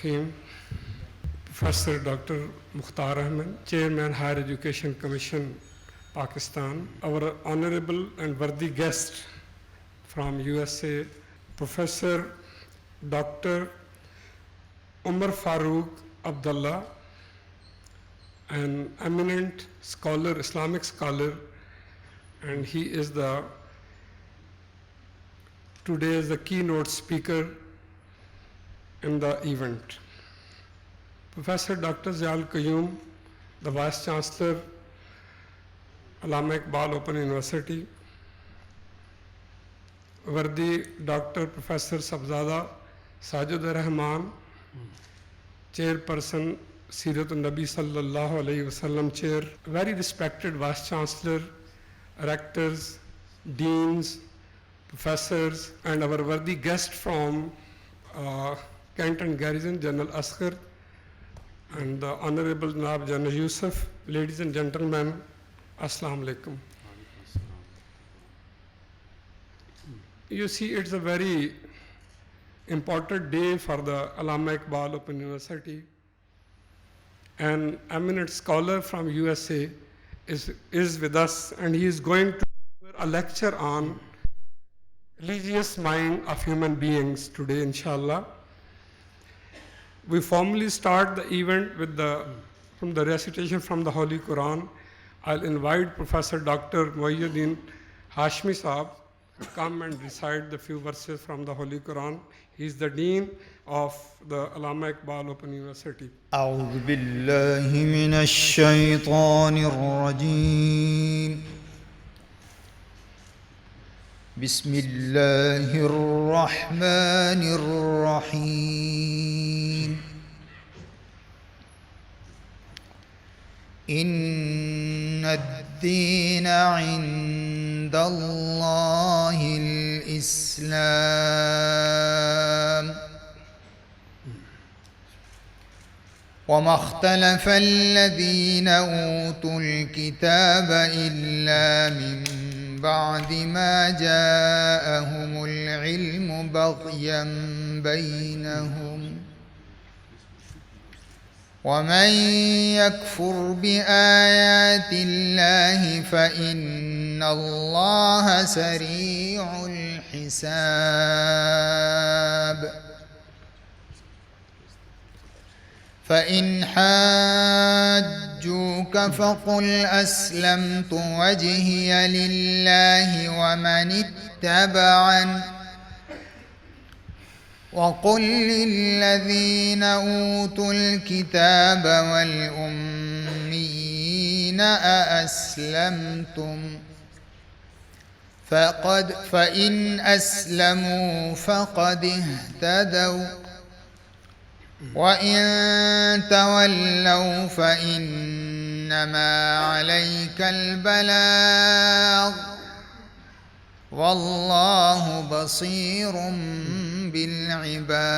Rahim. Professor Dr. Mukhtar-Rahman, Chairman Higher Education Commission, Pakistan. Our honorable and worthy guest from USA, Professor Dr. Umar Farooq Abd-Allah, an eminent scholar, Islamic scholar, and he is today is the keynote speaker in the event. Professor Dr. Ziaul Qayyum, the Vice Chancellor, Allama Iqbal Open University. Worthy Dr. Professor Sabzada Sajid-ur-Rahman, Chairperson Seerat-Un-Bani Sallallahu Alaihi Wasallam Chair. Very respected Vice Chancellor, rectors, deans, professors, and our worthy guest from Kent and Garrison, General Asghar, and the Honorable Janab General Yusuf. Ladies and gentlemen, Assalamu Alaikum. You see, it's a very important day for the Allama Iqbal Open University. An eminent scholar from USA is with us, and he is going to give a lecture on religious mind of human beings today, inshallah. We formally start the event with from the recitation from the Holy Quran. I'll invite Professor Dr. Muhyiddin Hashmi Saab to come and recite the few verses from the Holy Quran. He's the Dean of the Allama Iqbal Open University. أعوذ بالله من الشيطان الرجيم. بسم الله الرحمن الرحيم. إن الدين عند الله الإسلام وما اختلف الذين أوتوا الكتاب إلا من بعد ما جاءهم العلم بغيا بينهم ومن يكفر بآيات الله فإن الله سريع الحساب فإن حاجوك فقل أسلمت وجهي لله ومن اتبعني وقل للذين أوتوا الكتاب والأميين أأسلمتم فإن أسلموا فقد اهتدوا وإن تولوا فإنما عليك البلاغ والله بصير بالعباد.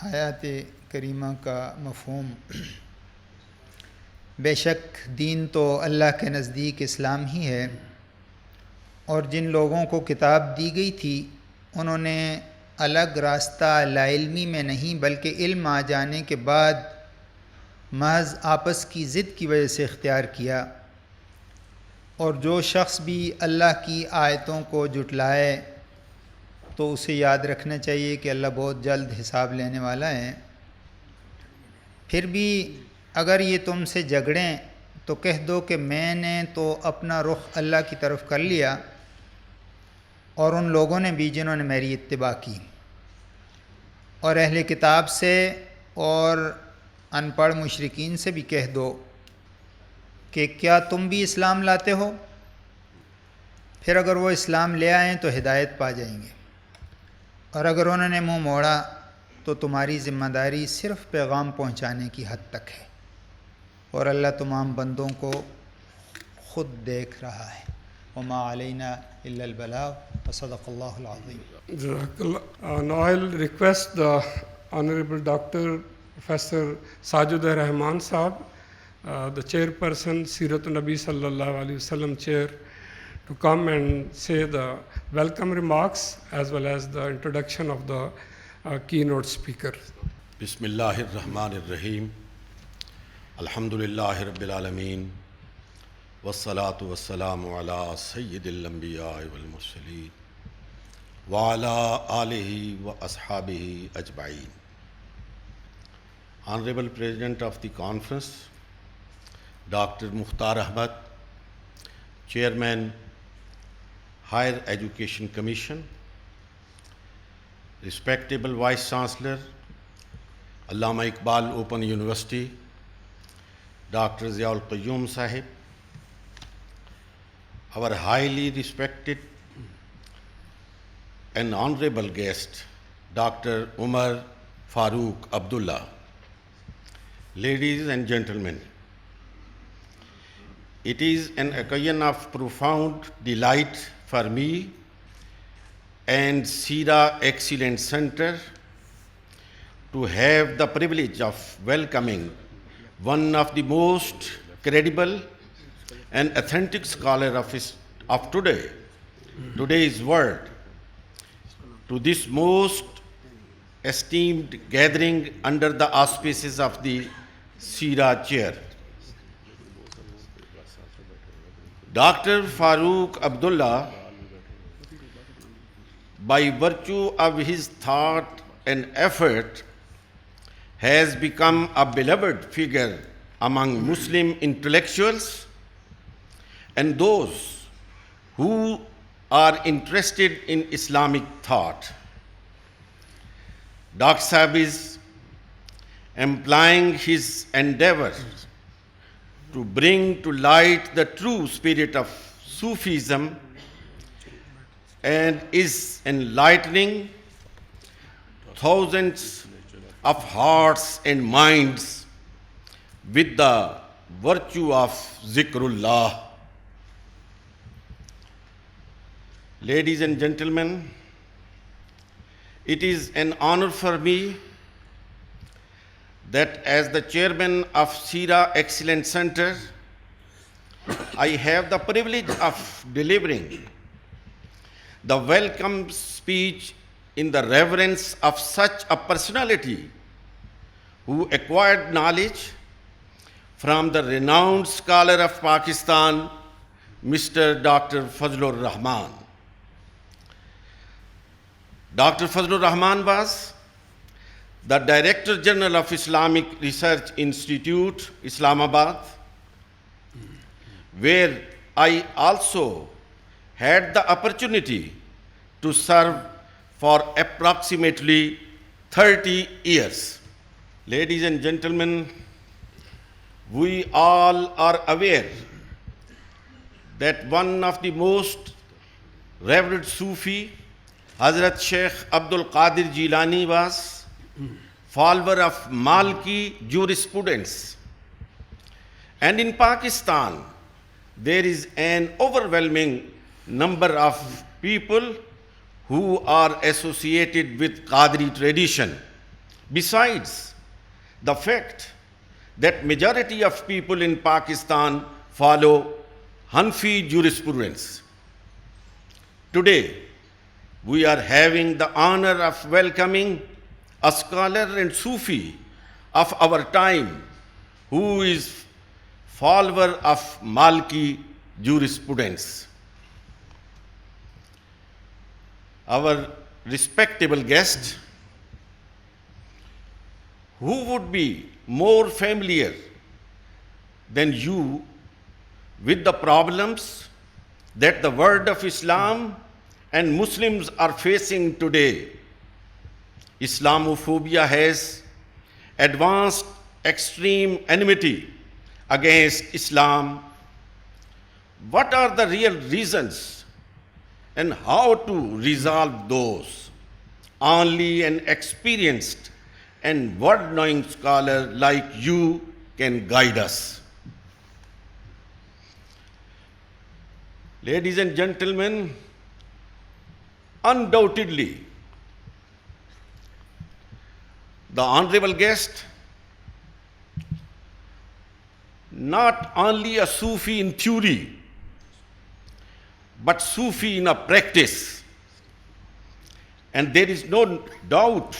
आयत करीमा का मफ़हूम, बेशक दीन तो अल्लाह के नज़दीक इस्लाम ही है, और जिन लोगों को किताब दी गई थी उन्होंने अलग रास्ता लाइल्मी में नहीं बल्कि इल्म आ जाने के बाद महज आपस की ज़िद की वजह से इख्तियार किया। और जो शख्स भी अल्लाह की आयतों को जुटलाए तो उसे याद रखना चाहिए कि अल्लाह बहुत जल्द हिसाब लेने वाला है। फिर भी अगर ये तुमसे झगड़ें तो कह दो कि मैंने तो अपना रुख अल्लाह की तरफ कर लिया और उन लोगों ने भी जिन्होंने मेरी इत्तिबा की। और अहले किताब से और अनपढ़ मुशरिकीन से भी कह दो कि क्या तुम भी इस्लाम लाते हो? फिर अगर वो इस्लाम ले आएँ तो हिदायत पा जाएंगे, और अगर उन्होंने मुँह मोड़ा तो तुम्हारी ज़िम्मेदारी सिर्फ़ पैगाम पहुँचाने की हद तक है, और अल्लाह तमाम बंदों को ख़ुद देख रहा है। वमा अलैना इल्लल बलाग व सदक़ल्लाहुल अज़ीम। Now I'll request the Honorable Dr. Professor Sajid-ur-Rahman Saab, the chairperson Seerat-Un-Bani Sallallahu Alaihi Wasallam Chair, to come and say the welcome remarks as well as the introduction of the keynote speaker. Bismillahir-Rahmanir-Rahim. Alhamdulillahi Rabbil Alameen. Wassalatu wassalamu ala Sayyidil Anbiya'i wal Mursaleen. Wa ala alihi wa ashabihi ajma'in. Honorable President of the Conference, Dr. Mukhtar Ahmad, Chairman, Higher Education Commission, respectable Vice Chancellor, Allama Iqbal Open University, Dr. Ziaul-Qayyum Sahib, our highly respected and honorable guest, Dr. Umar Farooq Abdullah, ladies and gentlemen, it is an occasion of profound delight for me and Seerat-Un-Excellence Center to have the privilege of welcoming one of the most credible and authentic scholars of today's world, to this most esteemed gathering under the auspices of the Seerat Chair. Dr. Farooq Abdullah, by virtue of his thought and effort, has become a beloved figure among Muslim intellectuals and those who are interested in Islamic thought. Dr. Sahib is employing his endeavor to bring to light the true spirit of Sufism and is enlightening thousands of hearts and minds with the virtue of Zikrullah. Ladies and gentlemen, it is an honor for me that as the chairman of Seerat-Un-Excellence Center, I have the privilege of delivering the welcome speech in the reverence of such a personality who acquired knowledge from the renowned scholar of Pakistan, Mr. Dr. Fazlur-Rahman. Dr. Fazlur-Rahman was the Director General of Islamic Research Institute, Islamabad, where I also had the opportunity to serve for approximately 30 years. Ladies and gentlemen, we all are aware that one of the most revered Sufi, Hazrat Sheikh Abdul Qadir Jilani, was follower of Maliki jurisprudence. And in Pakistan, there is an overwhelming number of people who are associated with Qadri tradition. Besides the fact that majority of people in Pakistan follow Hanfi jurisprudence. Today, we are having the honor of welcoming a scholar and Sufi of our time who is follower of Maliki jurisprudence. Our respectable guest, who would be more familiar than you with the problems that the world of Islam and Muslims are facing today. Islamophobia has advanced extreme enmity against Islam. What are the real reasons and how to resolve those? Only an experienced and word-knowing scholar like you can guide us. Ladies and gentlemen, undoubtedly, the honorable guest, not only a Sufi in theory, but Sufi in a practice. And there is no doubt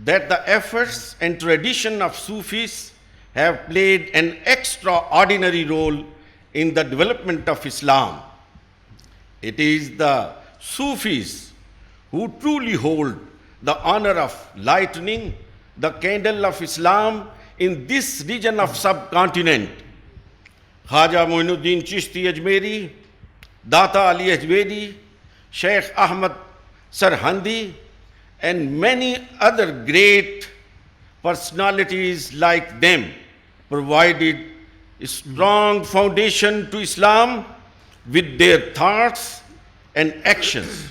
that the efforts and tradition of Sufis have played an extraordinary role in the development of Islam. It is the Sufis who truly hold the honor of lighting the candle of Islam in this region of subcontinent. Khaja Moinuddin Chishti Ajmeri, Data Ali Ajmeri, Sheikh Ahmad Sarhandi, and many other great personalities like them provided a strong foundation to Islam with their thoughts and actions.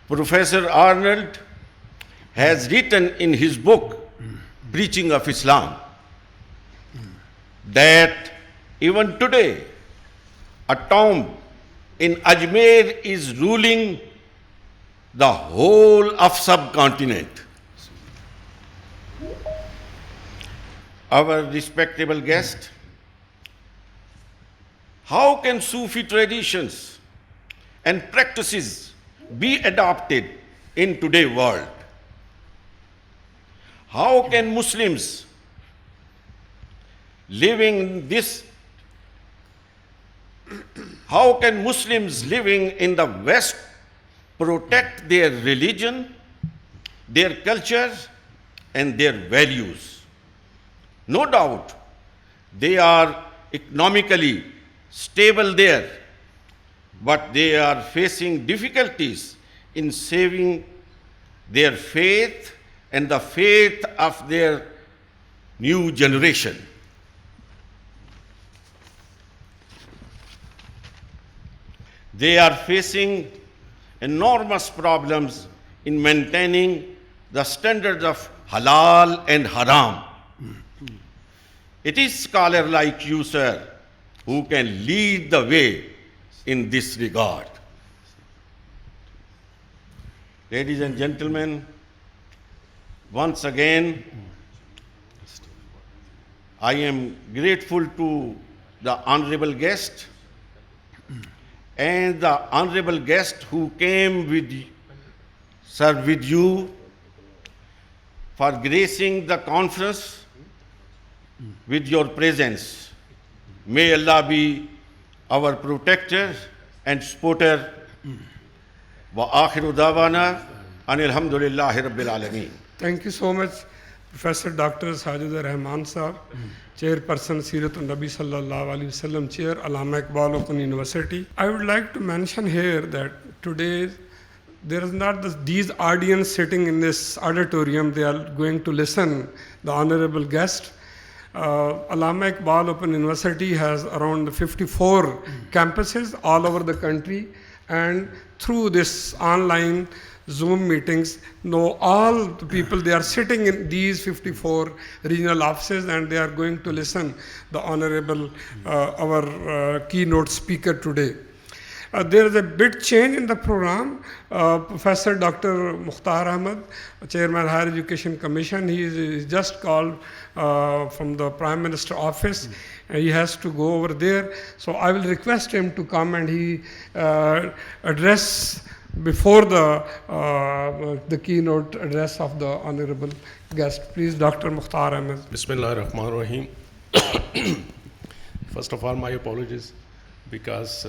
Professor Arnold has written in his book, Preaching of Islam, that even today, a tomb in Ajmer is ruling the whole of subcontinent. Our respectable guest, how can Sufi traditions and practices be adopted in today's world? How can Muslims living in the West protect their religion, their culture, and their values? No doubt, they are economically stable there, but they are facing difficulties in saving their faith and the faith of their new generation. They are facing enormous problems in maintaining the standards of halal and haram. It is scholars like you, sir, who can lead the way in this regard. Ladies and gentlemen, once again, I am grateful to the honorable guest and the honorable guest who came with you for gracing the conference with your presence. May Allah be our protector and supporter. Wa akhiru dawana anil hamdulillahi rabbil alameen. Thank you so much, Professor Dr. Abdullah Sahab, Chairperson Seerat-Un-Bani Sallallahu Alaihi Wasallam Chair, Allama Iqbal Open University. I would like to mention here that today there is not these audience sitting in this auditorium. They are going to listen the honorable guest. Allama Iqbal Open University has around 54 campuses all over the country, and through this online Zoom meetings, all the people, they are sitting in these 54 regional offices, and they are going to listen the honorable, our keynote speaker today. There is a bit change in the program. Professor Dr. Ahmad, Chairman Higher Education Commission, he is just called from the Prime Minister office. He has to go over there. So I will request him to come and he address before the keynote address of the honorable guest. Please, Dr. Ahmad. Bismillahir-Rahmanir-Rahim. First of all, my apologies, because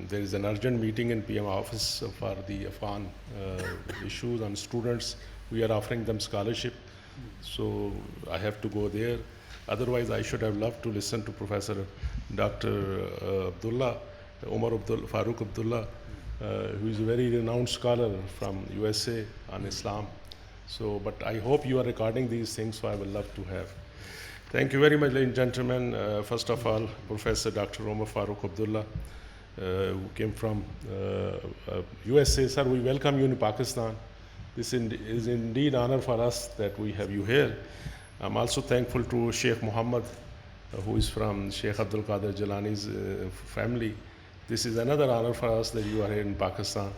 there is an urgent meeting in PM office for the Afghan issues on students. We are offering them scholarship, so I have to go there. Otherwise, I should have loved to listen to Professor Dr.Abdullah, Umar Farooq Abdullah, who is a very renowned scholar from USA on Islam. So, but I hope you are recording these things, so I would love to have. Thank you very much, ladies and gentlemen. First of all, Professor Dr. Umar Farooq Abdullah, who came from USA. Sir, we welcome you in Pakistan. This is indeed an honor for us that we have you here. I'm also thankful to Sheikh Muhammad, who is from Sheikh Abdul Qadir Jilani's family. This is another honor for us that you are here in Pakistan.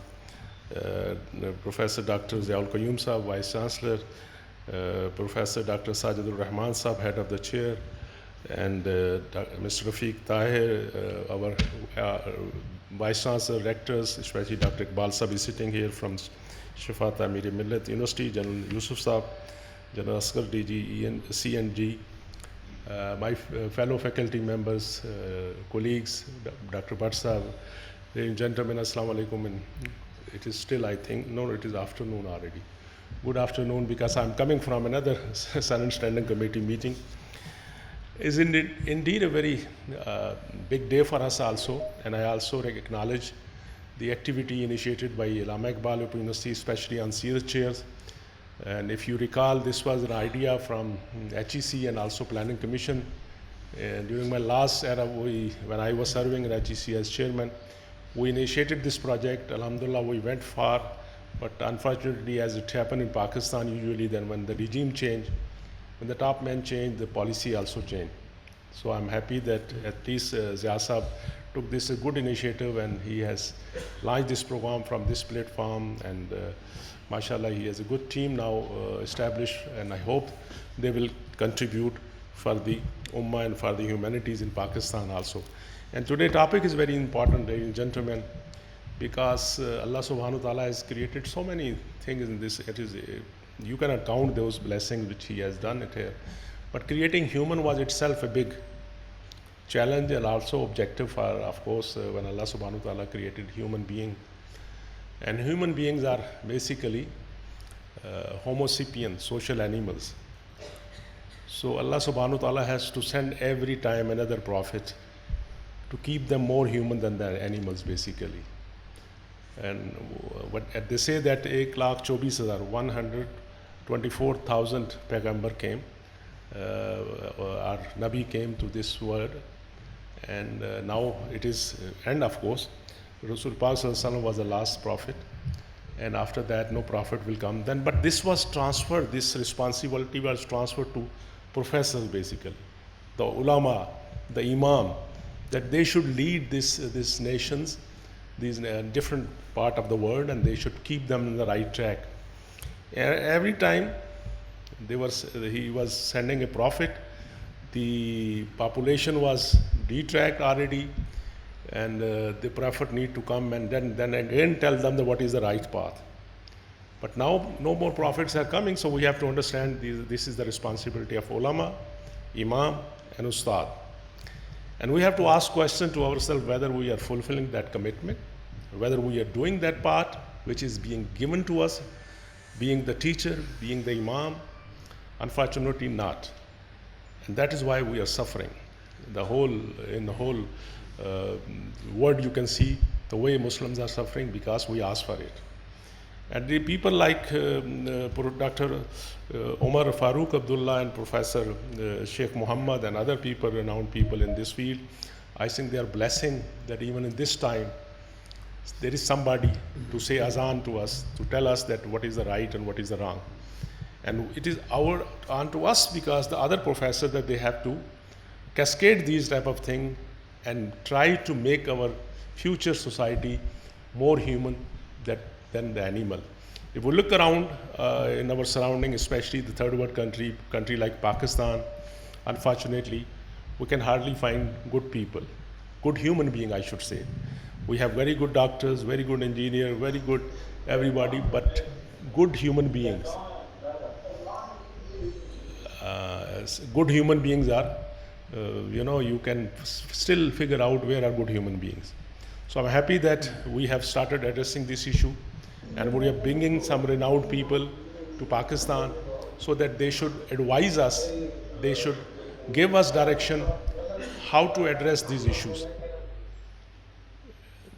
Professor Dr. Ziaul Qayyum Sahab, Vice Chancellor, Professor Dr. Sajid-Ur-Rehman Sahab, Head of the Chair, and Mr. Rafiq Tahir, our Vice Chancellor, Rectors, especially Dr. Iqbal Sahab is sitting here from Shifa Tamir Millat University, General Yusuf Sahab, General Asghar DG, CNG, my fellow faculty members, colleagues, Dr. Bhatt Sahab, ladies and gentlemen, Assalamu alaikum. And it is still, I think, no, it is afternoon already. Good afternoon, because I'm coming from another Senate Standing Committee meeting. It's indeed a very big day for us also, and I also acknowledge the activity initiated by Allama Iqbal Open University, especially on Seerat chairs. And if you recall, this was an idea from HEC and also Planning Commission. And during my last era, when I was serving in HEC as chairman, we initiated this project. Alhamdulillah, we went far, but unfortunately, as it happened in Pakistan, usually then when the regime changed, when the top men changed, the policy also changed. So I'm happy that at least Zia Sahab took this a good initiative, and he has launched this program from this platform, and mashallah, he has a good team now established, and I hope they will contribute for the Ummah and for the humanities in Pakistan also. And today's topic is very important, ladies and gentlemen, because Allah subhanahu wa ta'ala has created so many things in this. It is you cannot count those blessings which he has done it here. But creating human was itself a big challenge and also objective for, of course, when Allah subhanahu wa ta'ala created human being. And human beings are basically Homo sapien, social animals. So Allah subhanahu wa ta'ala has to send every time another prophet to keep them more human than the animals basically. And what they say that 124,000 Paigambar came, our Nabi came to this world, and now it is, and of course, Rasul Pak was the last prophet, and after that no prophet will come then. But this was transferred, this responsibility was transferred to professors basically, the ulama, the imam, that they should lead these nations, these different part of the world, and they should keep them in the right track. Every time he was sending a prophet, the population was detracked already, and the prophet need to come and then again tell them what is the right path. But now no more prophets are coming, so we have to understand this is the responsibility of ulama, imam, and ustad. And we have to ask questions to ourselves whether we are fulfilling that commitment, whether we are doing that part which is being given to us, being the teacher, being the imam. Unfortunately not. And that is why we are suffering. In the whole world you can see the way Muslims are suffering because we ask for it. And the people like Dr. Umar, Farooq, Abdullah, and Professor Sheikh Muhammad and other people, renowned people in this field, I think they are blessing that even in this time there is somebody to say azan to us, to tell us that what is the right and what is the wrong. And it is on to us, because the other professors that they have to cascade these type of things and try to make our future society more human than the animal. If we look around in our surrounding, especially the third world country like Pakistan, unfortunately, we can hardly find good people, good human being, I should say. We have very good doctors, very good engineers, very good everybody, but good human beings. Good human beings are, you can still figure out where are good human beings. So I'm happy that we have started addressing this issue, and we are bringing some renowned people to Pakistan so that they should advise us, they should give us direction how to address these issues.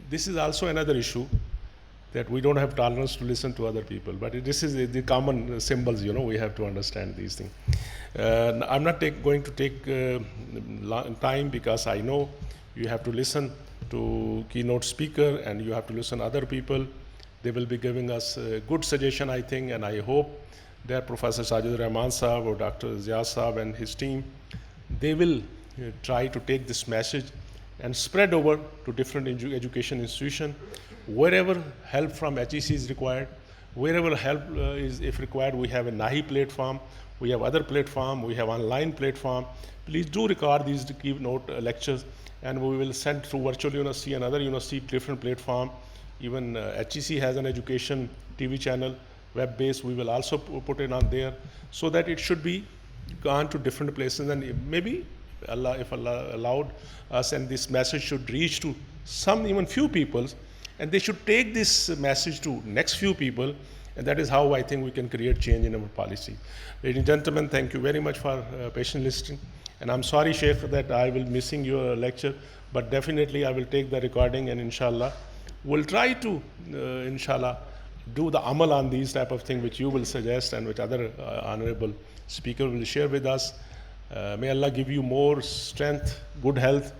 This is also another issue, that we don't have tolerance to listen to other people, but this is the common symbols, we have to understand these things. I'm not going to take time, because I know you have to listen to keynote speaker and you have to listen to other people. They will be giving us a good suggestion, I think, and I hope that Professor Sajid-ur-Rehman Sahab or Dr. Zia Sahab and his team, they will try to take this message and spread over to different education institutions. Wherever help from HEC is required, wherever help is if required, we have a NAHI platform We have other platform, we have online platform. Please do record these keynote lectures, and we will send through virtual university and other university different platform. Even HEC has an education TV channel, web-based. We will also put it on there so that it should be gone to different places, and maybe Allah, if Allah allowed us, and this message should reach to some, even few people, and they should take this message to next few people, and that is how I think we can create change in our policy. Ladies and gentlemen, thank you very much for patient listening. And I'm sorry, Sheikh, that I will missing your lecture, but definitely I will take the recording, and inshallah, we'll try to, inshallah, do the amal on these type of things which you will suggest and which other honorable speaker will share with us. May Allah give you more strength, good health,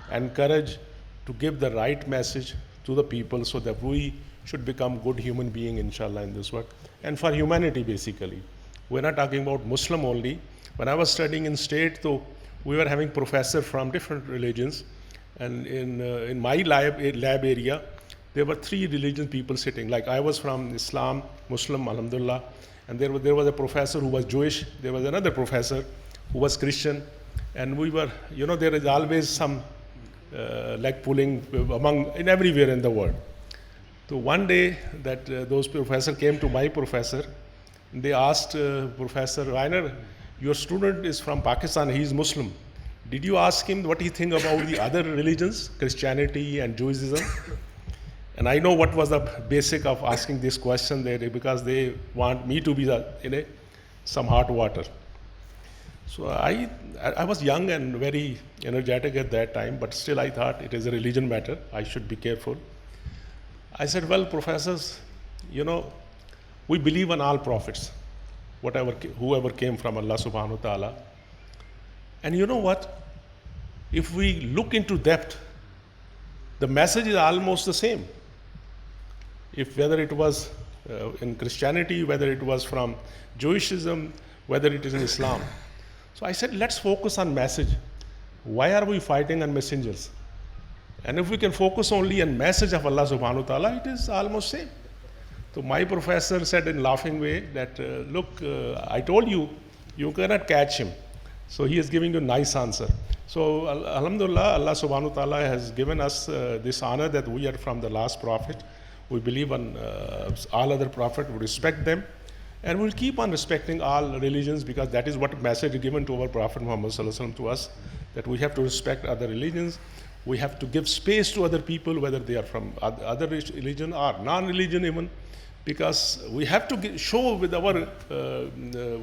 and courage to give the right message to the people so that we should become good human being, inshallah, in this work. And for humanity, basically. We're not talking about Muslim only. When I was studying in state, though, we were having professors from different religions. And in my lab area, there were 3 religious people sitting. Like I was from Islam, Muslim, Alhamdulillah. And there was a professor who was Jewish. There was another professor who was Christian. And we were, there is always some leg pulling in everywhere in the world. So one day that those professors came to my professor, they asked Professor Reiner, your student is from Pakistan, he is Muslim. Did you ask him what he think about the other religions, Christianity and Judaism? And I know what was the basic of asking this question there, because they want me to be in some hot water. So I was young and very energetic at that time, but still I thought it is a religion matter, I should be careful. I said, well, professors, we believe in all prophets, whoever came from Allah subhanahu wa ta'ala. And you know what? If we look into depth, the message is almost the same. Whether it was in Christianity, whether it was from Jewishism, whether it is in Islam. So I said, let's focus on message. Why are we fighting on messengers? And if we can focus only on message of Allah subhanahu wa ta'ala, it is almost same. So my professor said in laughing way that, look, I told you, you cannot catch him. So he is giving you a nice answer. So alhamdulillah, Allah subhanahu wa ta'ala has given us this honor that we are from the last prophet. We believe on all other prophets, we respect them. And we'll keep on respecting all religions, because that is what message is given to our Prophet Muhammad sallallahu alaihi wasallam to us, that we have to respect other religions. We have to give space to other people, whether they are from other religion or non-religion even, because we have to show with our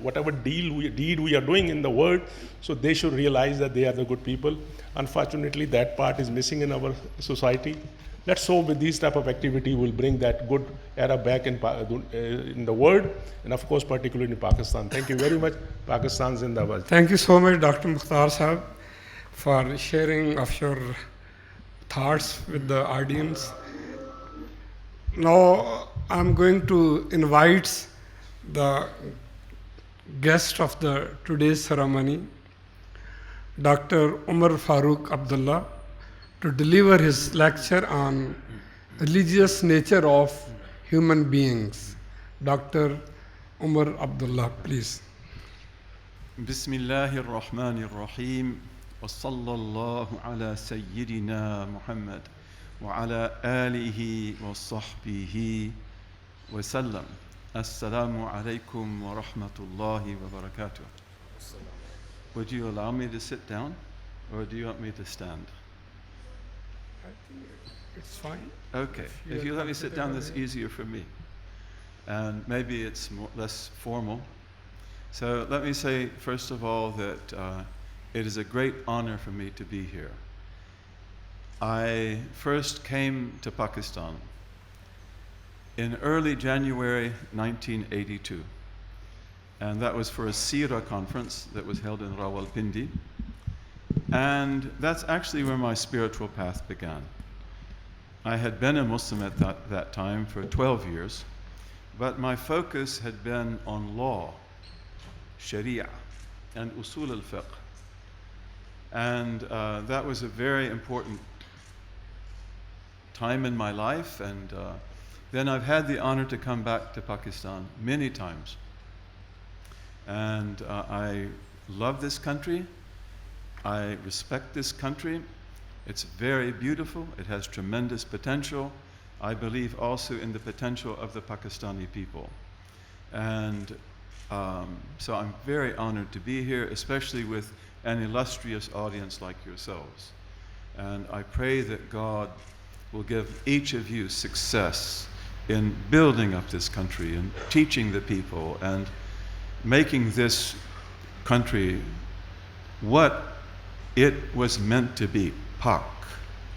whatever deed we are doing in the world, so they should realize that they are the good people. Unfortunately, that part is missing in our society. Let's hope with these type of activity will bring that good era back in the world, and of course particularly in Pakistan. Thank you very much. Pakistan Zindabad. Thank you so much, Dr. Mukhtar Sahab, for sharing of your thoughts with the audience. Now I'm going to invite the guest of today's ceremony, Dr. Umar Farooq Abdullah, to deliver his lecture on religious nature of human beings. Dr. Umar Abdullah, please. Bismillahir-Rahmanir-Rahim. Wa sallallahu ala Sayyidina Muhammad wa ala alihi wa sahbihi wa sallam. Assalamu alaikum wa rahmatullahi wa barakatuh. Would you allow me to sit down, or do you want me to stand? I think it's fine. Okay, if you let me sit down, that's easier for me. And maybe it's less formal. So let me say, first of all, that it is a great honor for me to be here. I first came to Pakistan in early January 1982. And that was for a Seerat conference that was held in Rawalpindi. And that's actually where my spiritual path began. I had been a Muslim at that time for 12 years, but my focus had been on law, Sharia, and Usul al-Fiqh. And that was a very important time in my life, and then I've had the honor to come back to Pakistan many times. And I love this country. I respect this country. It's very beautiful. It has tremendous potential. I believe also in the potential of the Pakistani people. And so I'm very honored to be here, especially with an illustrious audience like yourselves. And I pray that God will give each of you success in building up this country and teaching the people and making this country what it was meant to be, Pak,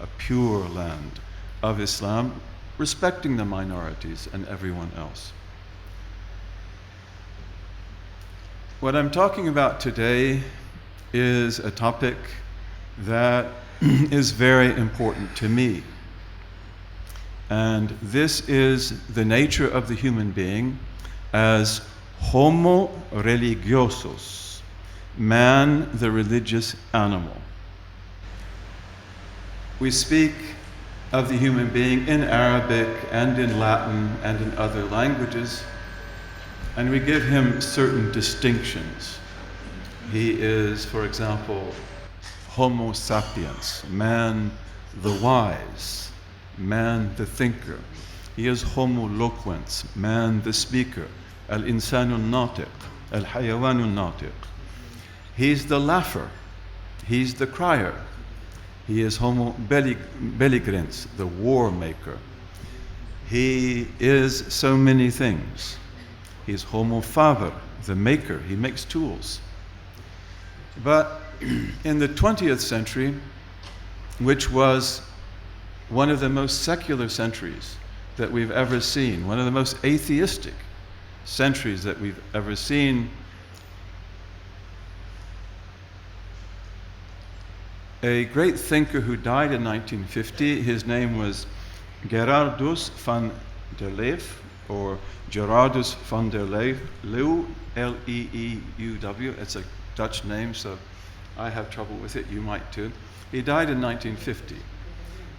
a pure land of Islam, respecting the minorities and everyone else. What I'm talking about today is a topic that is very important to me. And this is the nature of the human being as homo religiosus, man the religious animal. We speak of the human being in Arabic and in Latin and in other languages, and we give him certain distinctions. He is, for example, Homo sapiens, man the wise, man the thinker. He is Homo loquens, man the speaker, al-insanu natiq, al-hayawanu natiq. He's the laugher, he's the crier. He is Homo belligerens, the war maker. He is so many things. He's Homo faber, the maker, he makes tools. But in the 20th century, which was one of the most secular centuries that we've ever seen, one of the most atheistic centuries that we've ever seen, a great thinker who died in 1950, his name was Gerardus van der Leeuw, or Gerardus van der Leeuw, L-E-E-U-W. It's a Dutch name, so I have trouble with it, you might too. He died in 1950,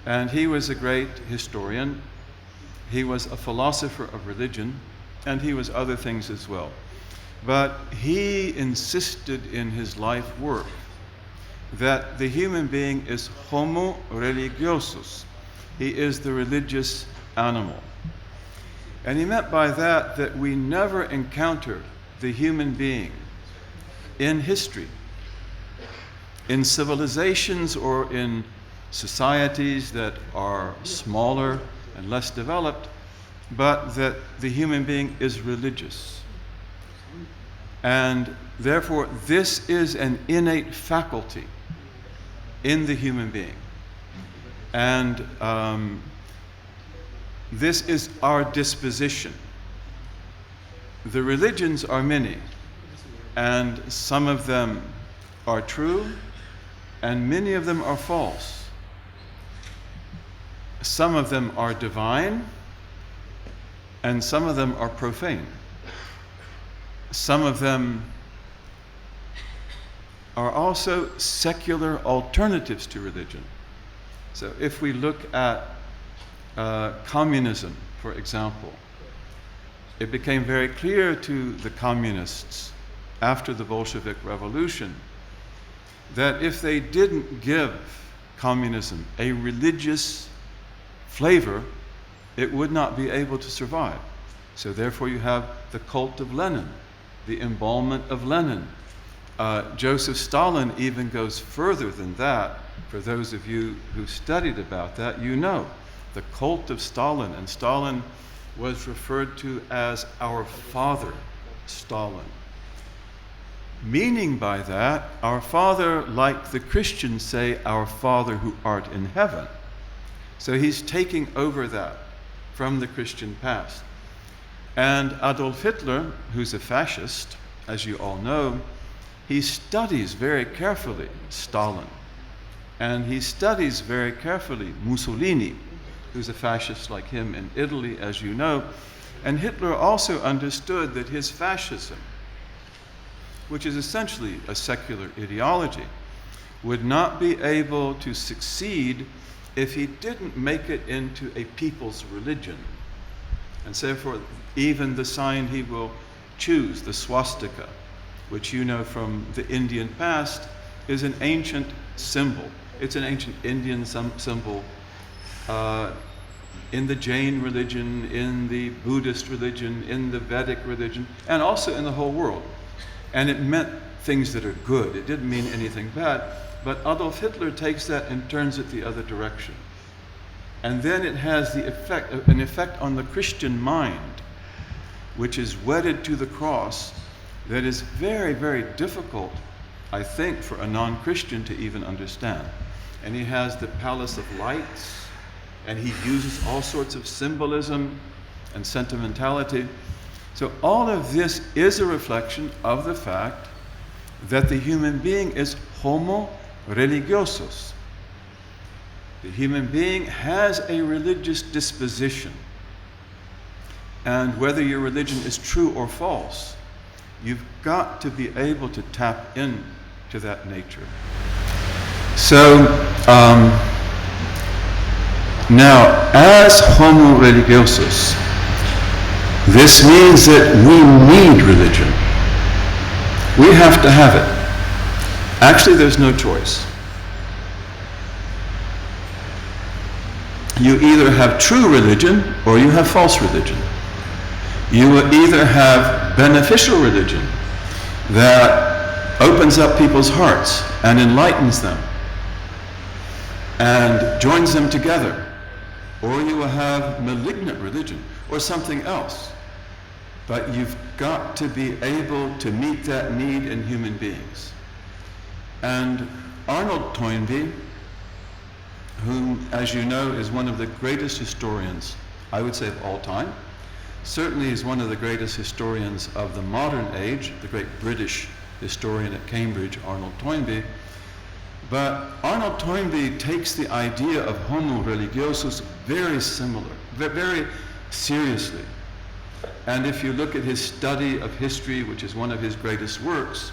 and he was a great historian. He was a philosopher of religion, and he was other things as well. But he insisted in his life work that the human being is homo religiosus. He is the religious animal. And he meant by that that we never encounter the human being in history, in civilizations or in societies that are smaller and less developed, but that the human being is religious. And therefore, this is an innate faculty in the human being. And this is our disposition. The religions are many, and some of them are true, and many of them are false. Some of them are divine, and some of them are profane. Some of them are also secular alternatives to religion. So if we look at communism, for example, it became very clear to the communists after the Bolshevik Revolution that if they didn't give communism a religious flavor, it would not be able to survive. So therefore you have the cult of Lenin, the embalmment of Lenin. Joseph Stalin even goes further than that. For those of you who studied about that, you know the cult of Stalin, and Stalin was referred to as our father, Stalin. Meaning by that, our Father, like the Christians say, our Father who art in heaven. So he's taking over that from the Christian past. And Adolf Hitler, who's a fascist, as you all know, he studies very carefully Stalin. And he studies very carefully Mussolini, who's a fascist like him in Italy, as you know. And Hitler also understood that his fascism, which is essentially a secular ideology, would not be able to succeed if he didn't make it into a people's religion. And therefore, even the sign he will choose, the swastika, which you know from the Indian past, is an ancient symbol. It's an ancient Indian symbol in the Jain religion, in the Buddhist religion, in the Vedic religion, and also in the whole world. And it meant things that are good. It didn't mean anything bad. But Adolf Hitler takes that and turns it the other direction. And then it has an effect on the Christian mind, which is wedded to the cross, that is very, very difficult, I think, for a non-Christian to even understand. And he has the Palace of Lights, and he uses all sorts of symbolism and sentimentality. So all of this is a reflection of the fact that the human being is homo religiosus. The human being has a religious disposition. And whether your religion is true or false, you've got to be able to tap into that nature. So, now, as homo religiosus, this means that we need religion. We have to have it. Actually, there's no choice. You either have true religion or you have false religion. You will either have beneficial religion that opens up people's hearts and enlightens them and joins them together, or you will have malignant religion or something else. But you've got to be able to meet that need in human beings. And Arnold Toynbee, whom, as you know, is one of the greatest historians, I would say, of all time, certainly is one of the greatest historians of the modern age, the great British historian at Cambridge, Arnold Toynbee. But Arnold Toynbee takes the idea of homo religiosus very seriously. And if you look at his study of history, which is one of his greatest works,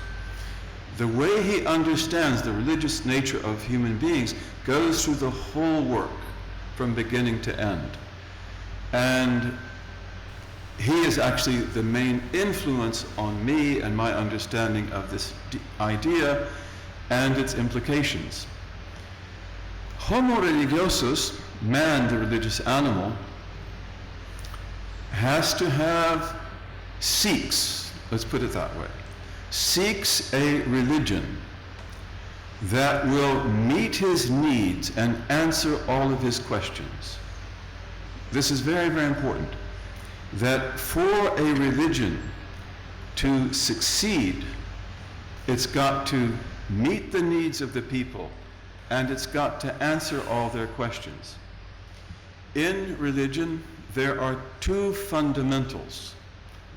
the way he understands the religious nature of human beings goes through the whole work from beginning to end. And he is actually the main influence on me and my understanding of this idea and its implications. Homo religiosus, man, the religious animal, has to have, seeks, let's put it that way, seeks a religion that will meet his needs and answer all of his questions. This is very, very important, that for a religion to succeed, it's got to meet the needs of the people, and it's got to answer all their questions. In religion, there are two fundamentals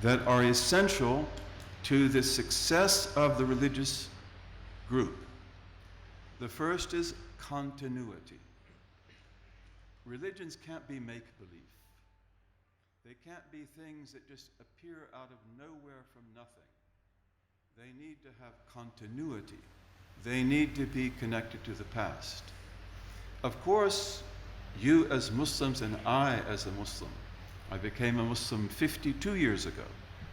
that are essential to the success of the religious group. The first is continuity. Religions can't be make-believe. They can't be things that just appear out of nowhere from nothing. They need to have continuity. They need to be connected to the past. Of course, you as Muslims and I as a Muslim, I became a Muslim 52 years ago.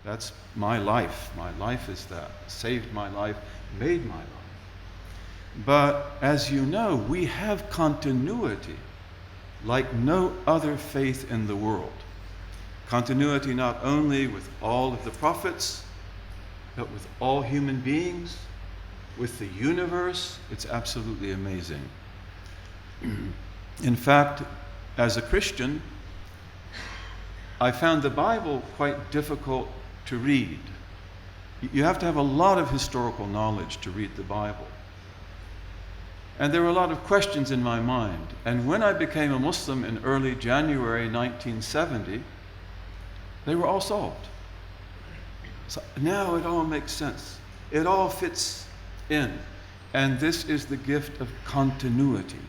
That's my life. My life is that. Saved my life, made my life. But as you know, we have continuity like no other faith in the world. Continuity not only with all of the prophets, but with all human beings, with the universe. It's absolutely amazing. In fact, as a Christian, I found the Bible quite difficult to read. You have to have a lot of historical knowledge to read the Bible. And there were a lot of questions in my mind. And when I became a Muslim in early January 1970, they were all solved. So now it all makes sense. It all fits in. And this is the gift of continuity,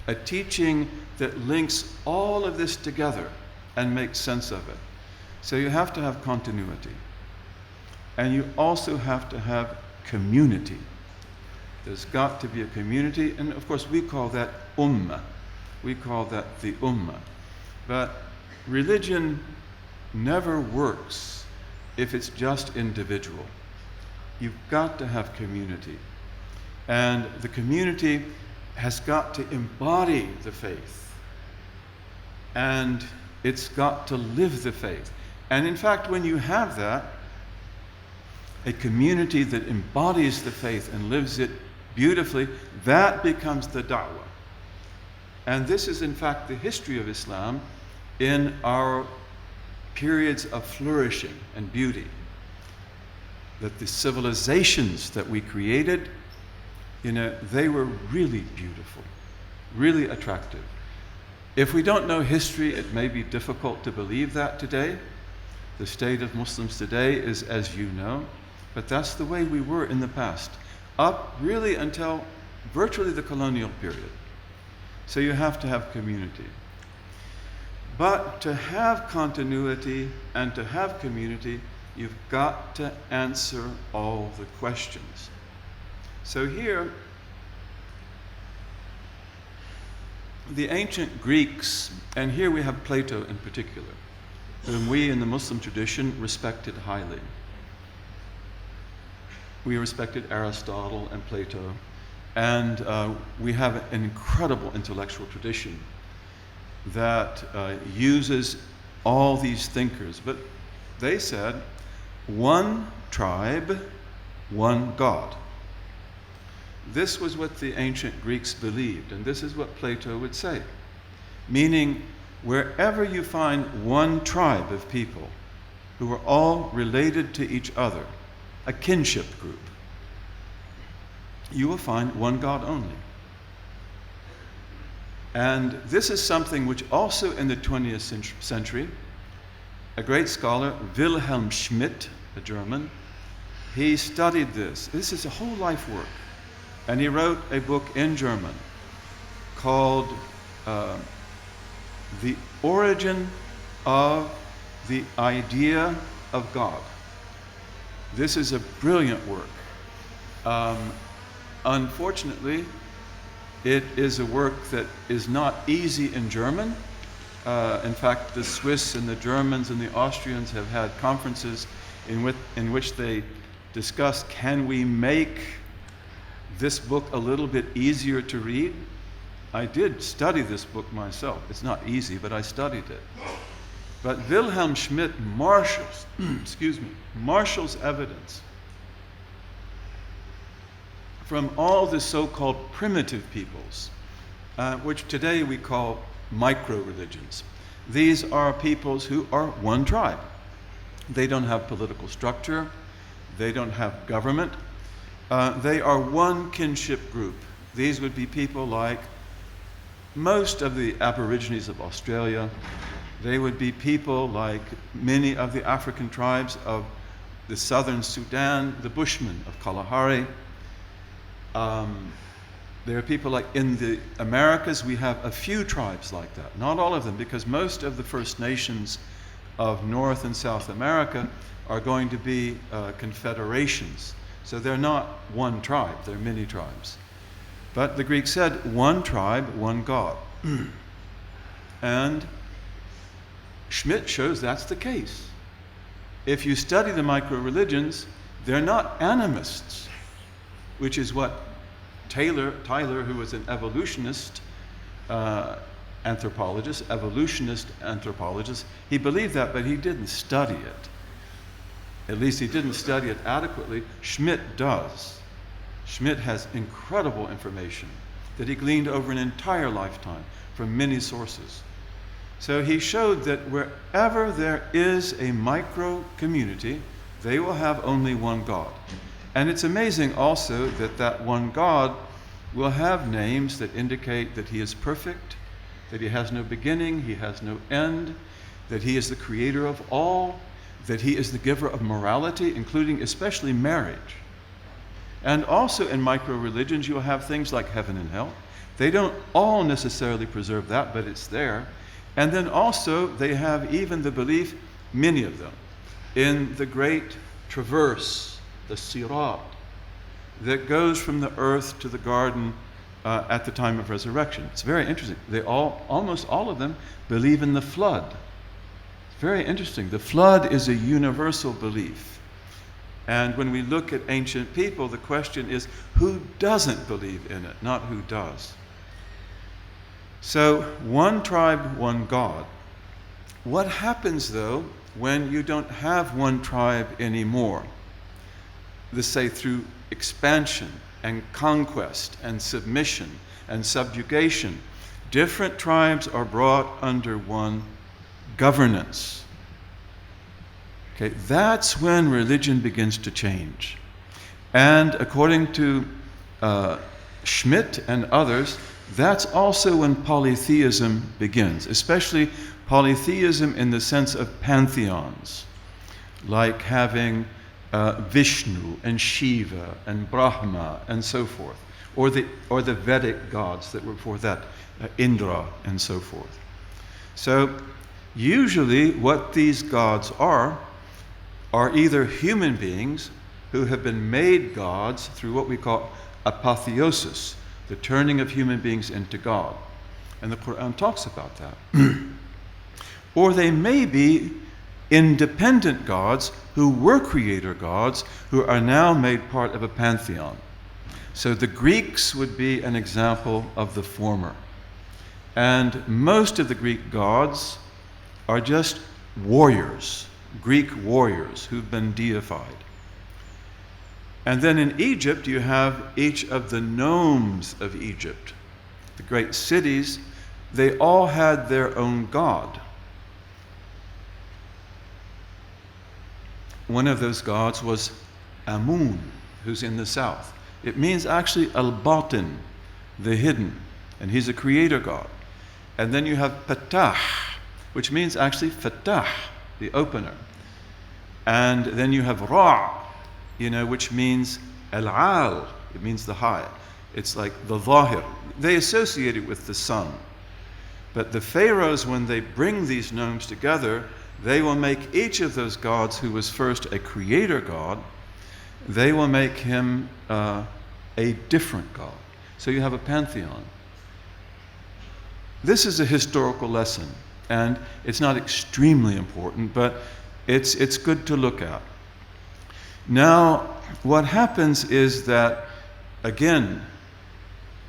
a teaching that links all of this together and makes sense of it. So you have to have continuity. And you also have to have community. There's got to be a community, and of course we call that ummah. We call that the ummah. But religion never works if it's just individual. you've got to have community. And the community has got to embody the faith. And it's got to live the faith. And in fact, when you have that, a community that embodies the faith and lives it beautifully, that becomes the da'wah. And this is in fact the history of Islam in our periods of flourishing and beauty. That the civilizations that we created, they were really beautiful, really attractive. If we don't know history, it may be difficult to believe that today. The state of Muslims today is as you know, but that's the way we were in the past, up really until virtually the colonial period. So you have to have community. But to have continuity and to have community, you've got to answer all the questions. So here, the ancient Greeks, and here we have Plato in particular, whom we in the Muslim tradition respected highly. We respected Aristotle and Plato, and we have an incredible intellectual tradition that uses all these thinkers. But they said, one tribe, one God. This was what the ancient Greeks believed, and this is what Plato would say. Meaning, wherever you find one tribe of people who are all related to each other, a kinship group, you will find one God only. And this is something which also in the 20th century, a great scholar, Wilhelm Schmidt, a German, he studied this. This is a whole life work. And he wrote a book in German called The Origin of the Idea of God. This is a brilliant work. Unfortunately, it is a work that is not easy in German. In fact, the Swiss and the Germans and the Austrians have had conferences in which they discuss, can we make this book a little bit easier to read? I did study this book myself. It's not easy, but I studied it. But Wilhelm Schmidt marshals, marshals evidence from all the so-called primitive peoples, which today we call micro-religions. These are peoples who are one tribe. They don't have political structure. They don't have government. They are one kinship group. These would be people like most of the Aborigines of Australia. They would be people like many of the African tribes of the southern Sudan, the Bushmen of Kalahari. There are people like in the Americas, we have a few tribes like that. Not all of them, because most of the First Nations of North and South America are going to be confederations. So they're not one tribe, they're many tribes. But the Greeks said, one tribe, one God. And Schmidt shows that's the case. If you study the micro-religions, they're not animists, which is what Tyler, who was an evolutionist anthropologist, he believed that, but he didn't study it. At least he didn't study it adequately. Schmidt does. Schmidt has incredible information that he gleaned over an entire lifetime from many sources. So he showed that wherever there is a micro community, they will have only one God. And it's amazing also that that one God will have names that indicate that he is perfect, that he has no beginning, he has no end, that he is the creator of all, that he is the giver of morality, including especially marriage. And also in micro-religions, you'll have things like heaven and hell. They don't all necessarily preserve that, but it's there. And then also they have even the belief, many of them, in the great traverse, the Seerat, that goes from the earth to the garden at the time of resurrection. It's very interesting. They almost all of them believe in the flood. It's very interesting. The flood is a universal belief. And when we look at ancient people, the question is who doesn't believe in it, not who does. So, one tribe, one God. What happens, though, when you don't have one tribe anymore? Let's say through expansion and conquest and submission and subjugation, different tribes are brought under one governance. Okay, that's when religion begins to change. And according to Schmidt and others, that's also when polytheism begins, especially polytheism in the sense of pantheons, like having Vishnu and Shiva and Brahma and so forth, or the Vedic gods that were before that, Indra and so forth. So usually what these gods are either human beings who have been made gods through what we call apotheosis, the turning of human beings into God. And the Quran talks about that. Or they may be independent gods who were creator gods who are now made part of a pantheon. So the Greeks would be an example of the former. And most of the Greek gods are just warriors, Greek warriors who've been deified. And then in Egypt, you have each of the nomes of Egypt. The great cities, they all had their own god. One of those gods was Amun, who's in the south. It means actually Al-Batin, the hidden, and he's a creator god. And then you have Ptah, which means actually Fatah, the opener. And then you have Ra, which means Al-Al, it means the high. It's like the Zahir. They associate it with the sun. But the pharaohs, when they bring these nomes together, they will make each of those gods who was first a creator god, they will make him a different god. So you have a pantheon. This is a historical lesson, and it's not extremely important, but it's good to look at. Now, what happens is that, again,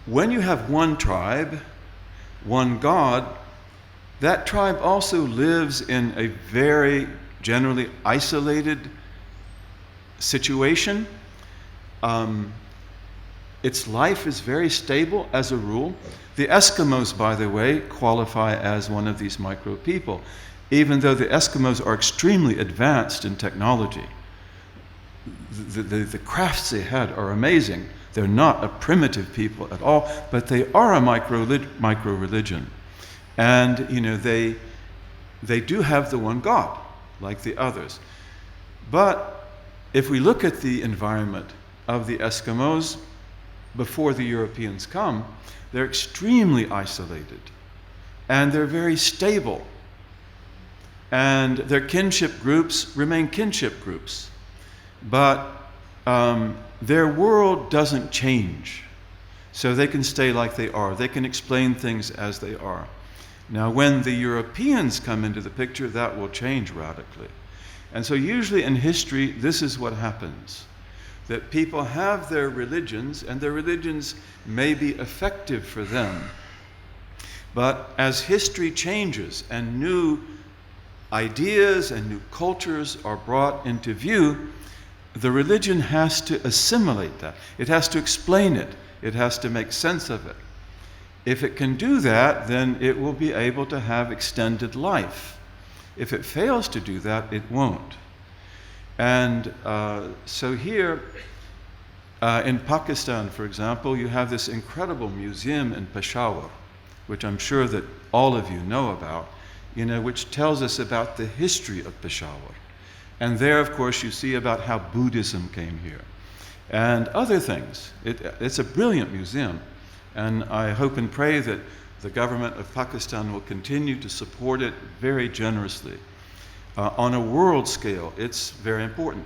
when you have one tribe, one God, that tribe also lives in a very generally isolated situation. Its life is very stable as a rule. The Eskimos, by the way, qualify as one of these micro people, even though the Eskimos are extremely advanced in technology. The crafts they had are amazing. They're not a primitive people at all, but they are a micro religion. And they do have the one God, like the others. But if we look at the environment of the Eskimos before the Europeans come, they're extremely isolated. And they're very stable. And their kinship groups remain kinship groups. But their world doesn't change. So they can stay like they are. They can explain things as they are. Now, when the Europeans come into the picture, that will change radically. And so usually in history, this is what happens. That people have their religions, and their religions may be effective for them. But as history changes and new ideas and new cultures are brought into view, the religion has to assimilate that. It has to explain it. It has to make sense of it. If it can do that, then it will be able to have extended life. If it fails to do that, it won't. And so here in Pakistan, for example, you have this incredible museum in Peshawar, which I'm sure that all of you know about, which tells us about the history of Peshawar. And there, of course, you see about how Buddhism came here and other things. It's a brilliant museum. And I hope and pray that the government of Pakistan will continue to support it very generously. On a world scale, it's very important.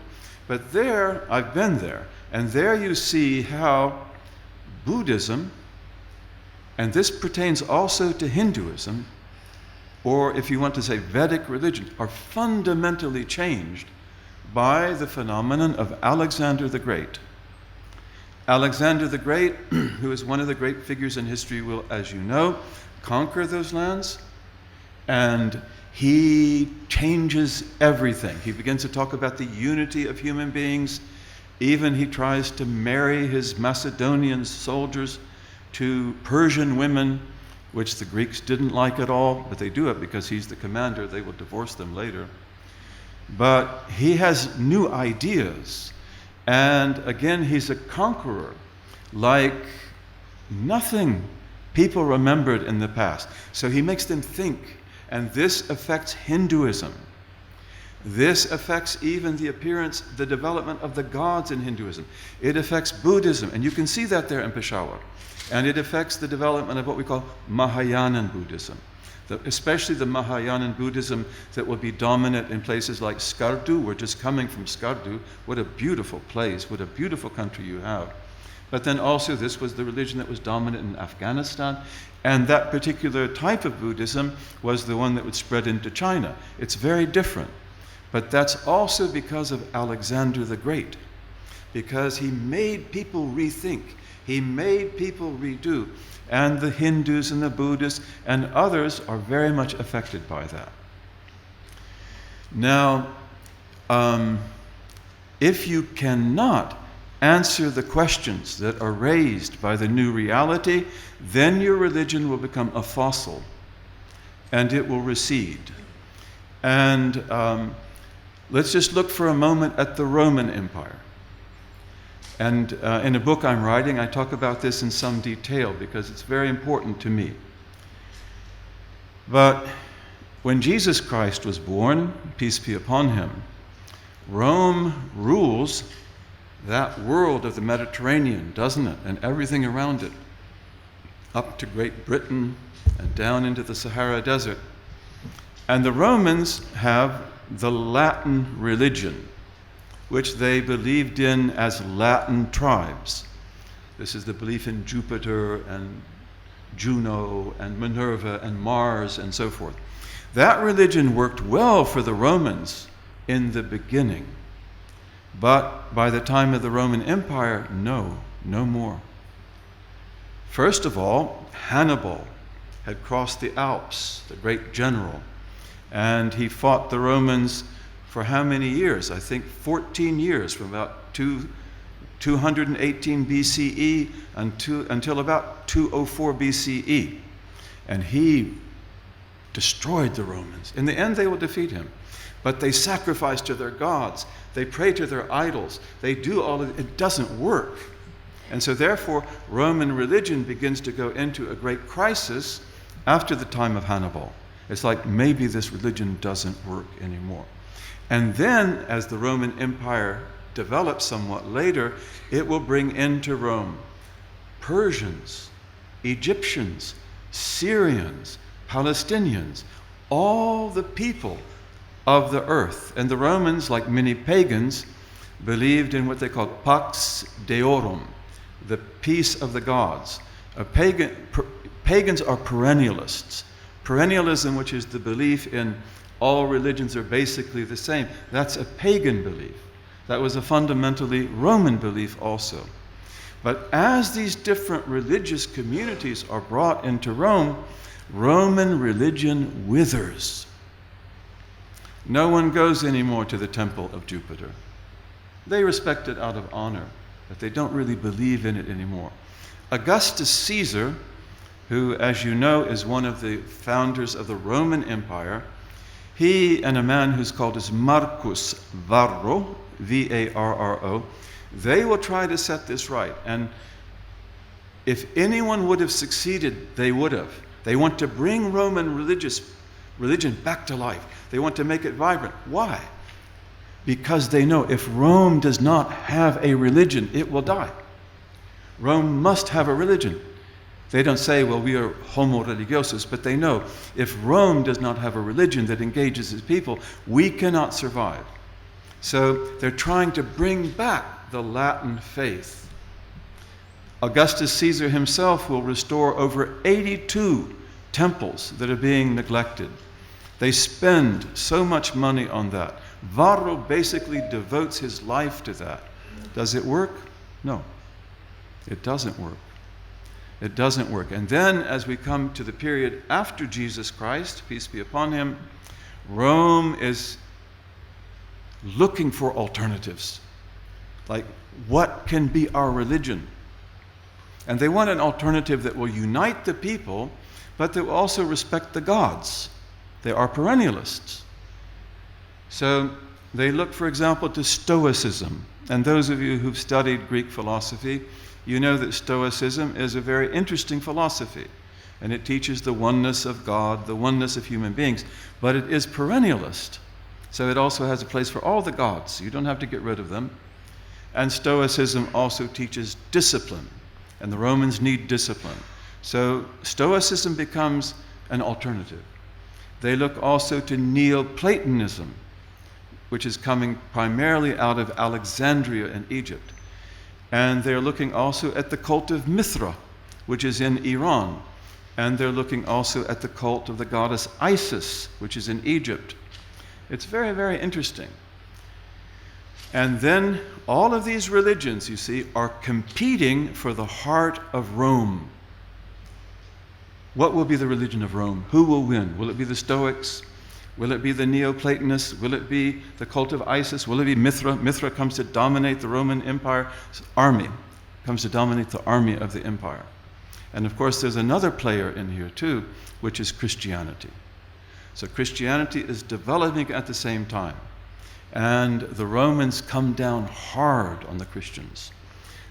But there, I've been there, and there you see how Buddhism, and this pertains also to Hinduism, or if you want to say Vedic religion, are fundamentally changed by the phenomenon of Alexander the Great. Alexander the Great, who is one of the great figures in history, will, as you know, conquer those lands, and he changes everything. He begins to talk about the unity of human beings. Even he tries to marry his Macedonian soldiers to Persian women, which the Greeks didn't like at all, but they do it because he's the commander. They will divorce them later. But he has new ideas. And again, he's a conqueror like nothing people remembered in the past. So he makes them think, and this affects Hinduism. This affects even the appearance, the development of the gods in Hinduism. It affects Buddhism, and you can see that there in Peshawar. And it affects the development of what we call Mahayanan Buddhism, especially the Mahayanan Buddhism that will be dominant in places like Skardu. We're just coming from Skardu. What a beautiful place, what a beautiful country you have. But then also this was the religion that was dominant in Afghanistan, and that particular type of Buddhism was the one that would spread into China. It's very different. But that's also because of Alexander the Great, because he made people rethink. He made people redo. And the Hindus and the Buddhists and others are very much affected by that. Now, if you cannot answer the questions that are raised by the new reality, then your religion will become a fossil and it will recede. And let's just look for a moment at the Roman Empire. And in a book I'm writing, I talk about this in some detail because it's very important to me. But when Jesus Christ was born, peace be upon him, Rome rules that world of the Mediterranean, doesn't it? And everything around it, up to Great Britain and down into the Sahara Desert. And the Romans have the Latin religion, which they believed in as Latin tribes. This is the belief in Jupiter and Juno and Minerva and Mars and so forth. That religion worked well for the Romans in the beginning. But by the time of the Roman Empire, no more. First of all, Hannibal had crossed the Alps, the great general, and he fought the Romans for how many years? I think 14 years, from about 218 BCE until about 204 BCE. And he destroyed the Romans. In the end, they will defeat him. But they sacrifice to their gods. They pray to their idols. They do all of it. It doesn't work. And so therefore, Roman religion begins to go into a great crisis after the time of Hannibal. It's like maybe this religion doesn't work anymore. And then, as the Roman Empire develops somewhat later, it will bring into Rome Persians, Egyptians, Syrians, Palestinians, all the people of the earth. And the Romans, like many pagans, believed in what they called Pax Deorum, the peace of the gods. Pagans are perennialists. Perennialism, which is the belief in all religions are basically the same, that's a pagan belief. That was a fundamentally Roman belief also. But as these different religious communities are brought into Rome, Roman religion withers. No one goes anymore to the temple of Jupiter. They respect it out of honor, but they don't really believe in it anymore. Augustus Caesar, who, as you know, is one of the founders of the Roman Empire, he and a man who's called as Marcus Varro, V-A-R-R-O, they will try to set this right. And if anyone would have succeeded, they would have. They want to bring Roman religion back to life. They want to make it vibrant. Why? Because they know if Rome does not have a religion, it will die. Rome must have a religion. They don't say, well, we are homo religiosus, but they know if Rome does not have a religion that engages its people, we cannot survive. So they're trying to bring back the Latin faith. Augustus Caesar himself will restore over 82 temples that are being neglected. They spend so much money on that. Varro basically devotes his life to that. Does it work? No, it doesn't work. It doesn't work. And then as we come to the period after Jesus Christ, peace be upon him, Rome is looking for alternatives. Like, what can be our religion? And they want an alternative that will unite the people, but that will also respect the gods. They are perennialists. So they look, for example, to Stoicism. And those of you who've studied Greek philosophy, you know that Stoicism is a very interesting philosophy. And it teaches the oneness of God, the oneness of human beings. But it is perennialist. So it also has a place for all the gods. You don't have to get rid of them. And Stoicism also teaches discipline. And the Romans need discipline. So Stoicism becomes an alternative. They look also to Neoplatonism, which is coming primarily out of Alexandria in Egypt. And they're looking also at the cult of Mithra, which is in Iran. And they're looking also at the cult of the goddess Isis, which is in Egypt. It's very, very interesting. And then all of these religions, you see, are competing for the heart of Rome. What will be the religion of Rome? Who will win? Will it be the Stoics? Will it be the Neoplatonists? Will it be the cult of Isis? Will it be Mithra? Mithra comes to dominate the Roman Empire's army, comes to dominate the army of the empire. And of course, there's another player in here too, which is Christianity. So Christianity is developing at the same time. And the Romans come down hard on the Christians.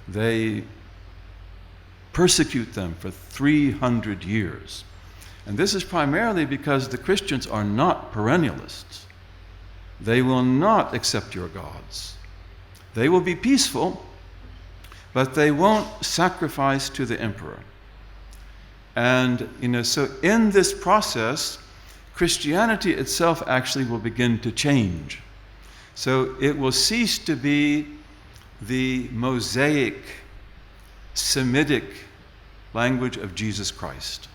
They persecute them for 300 years. And this is primarily because the Christians are not perennialists. They will not accept your gods. They will be peaceful, but they won't sacrifice to the emperor. And, so in this process, Christianity itself actually will begin to change. So it will cease to be the Mosaic, Semitic language of Jesus Christ,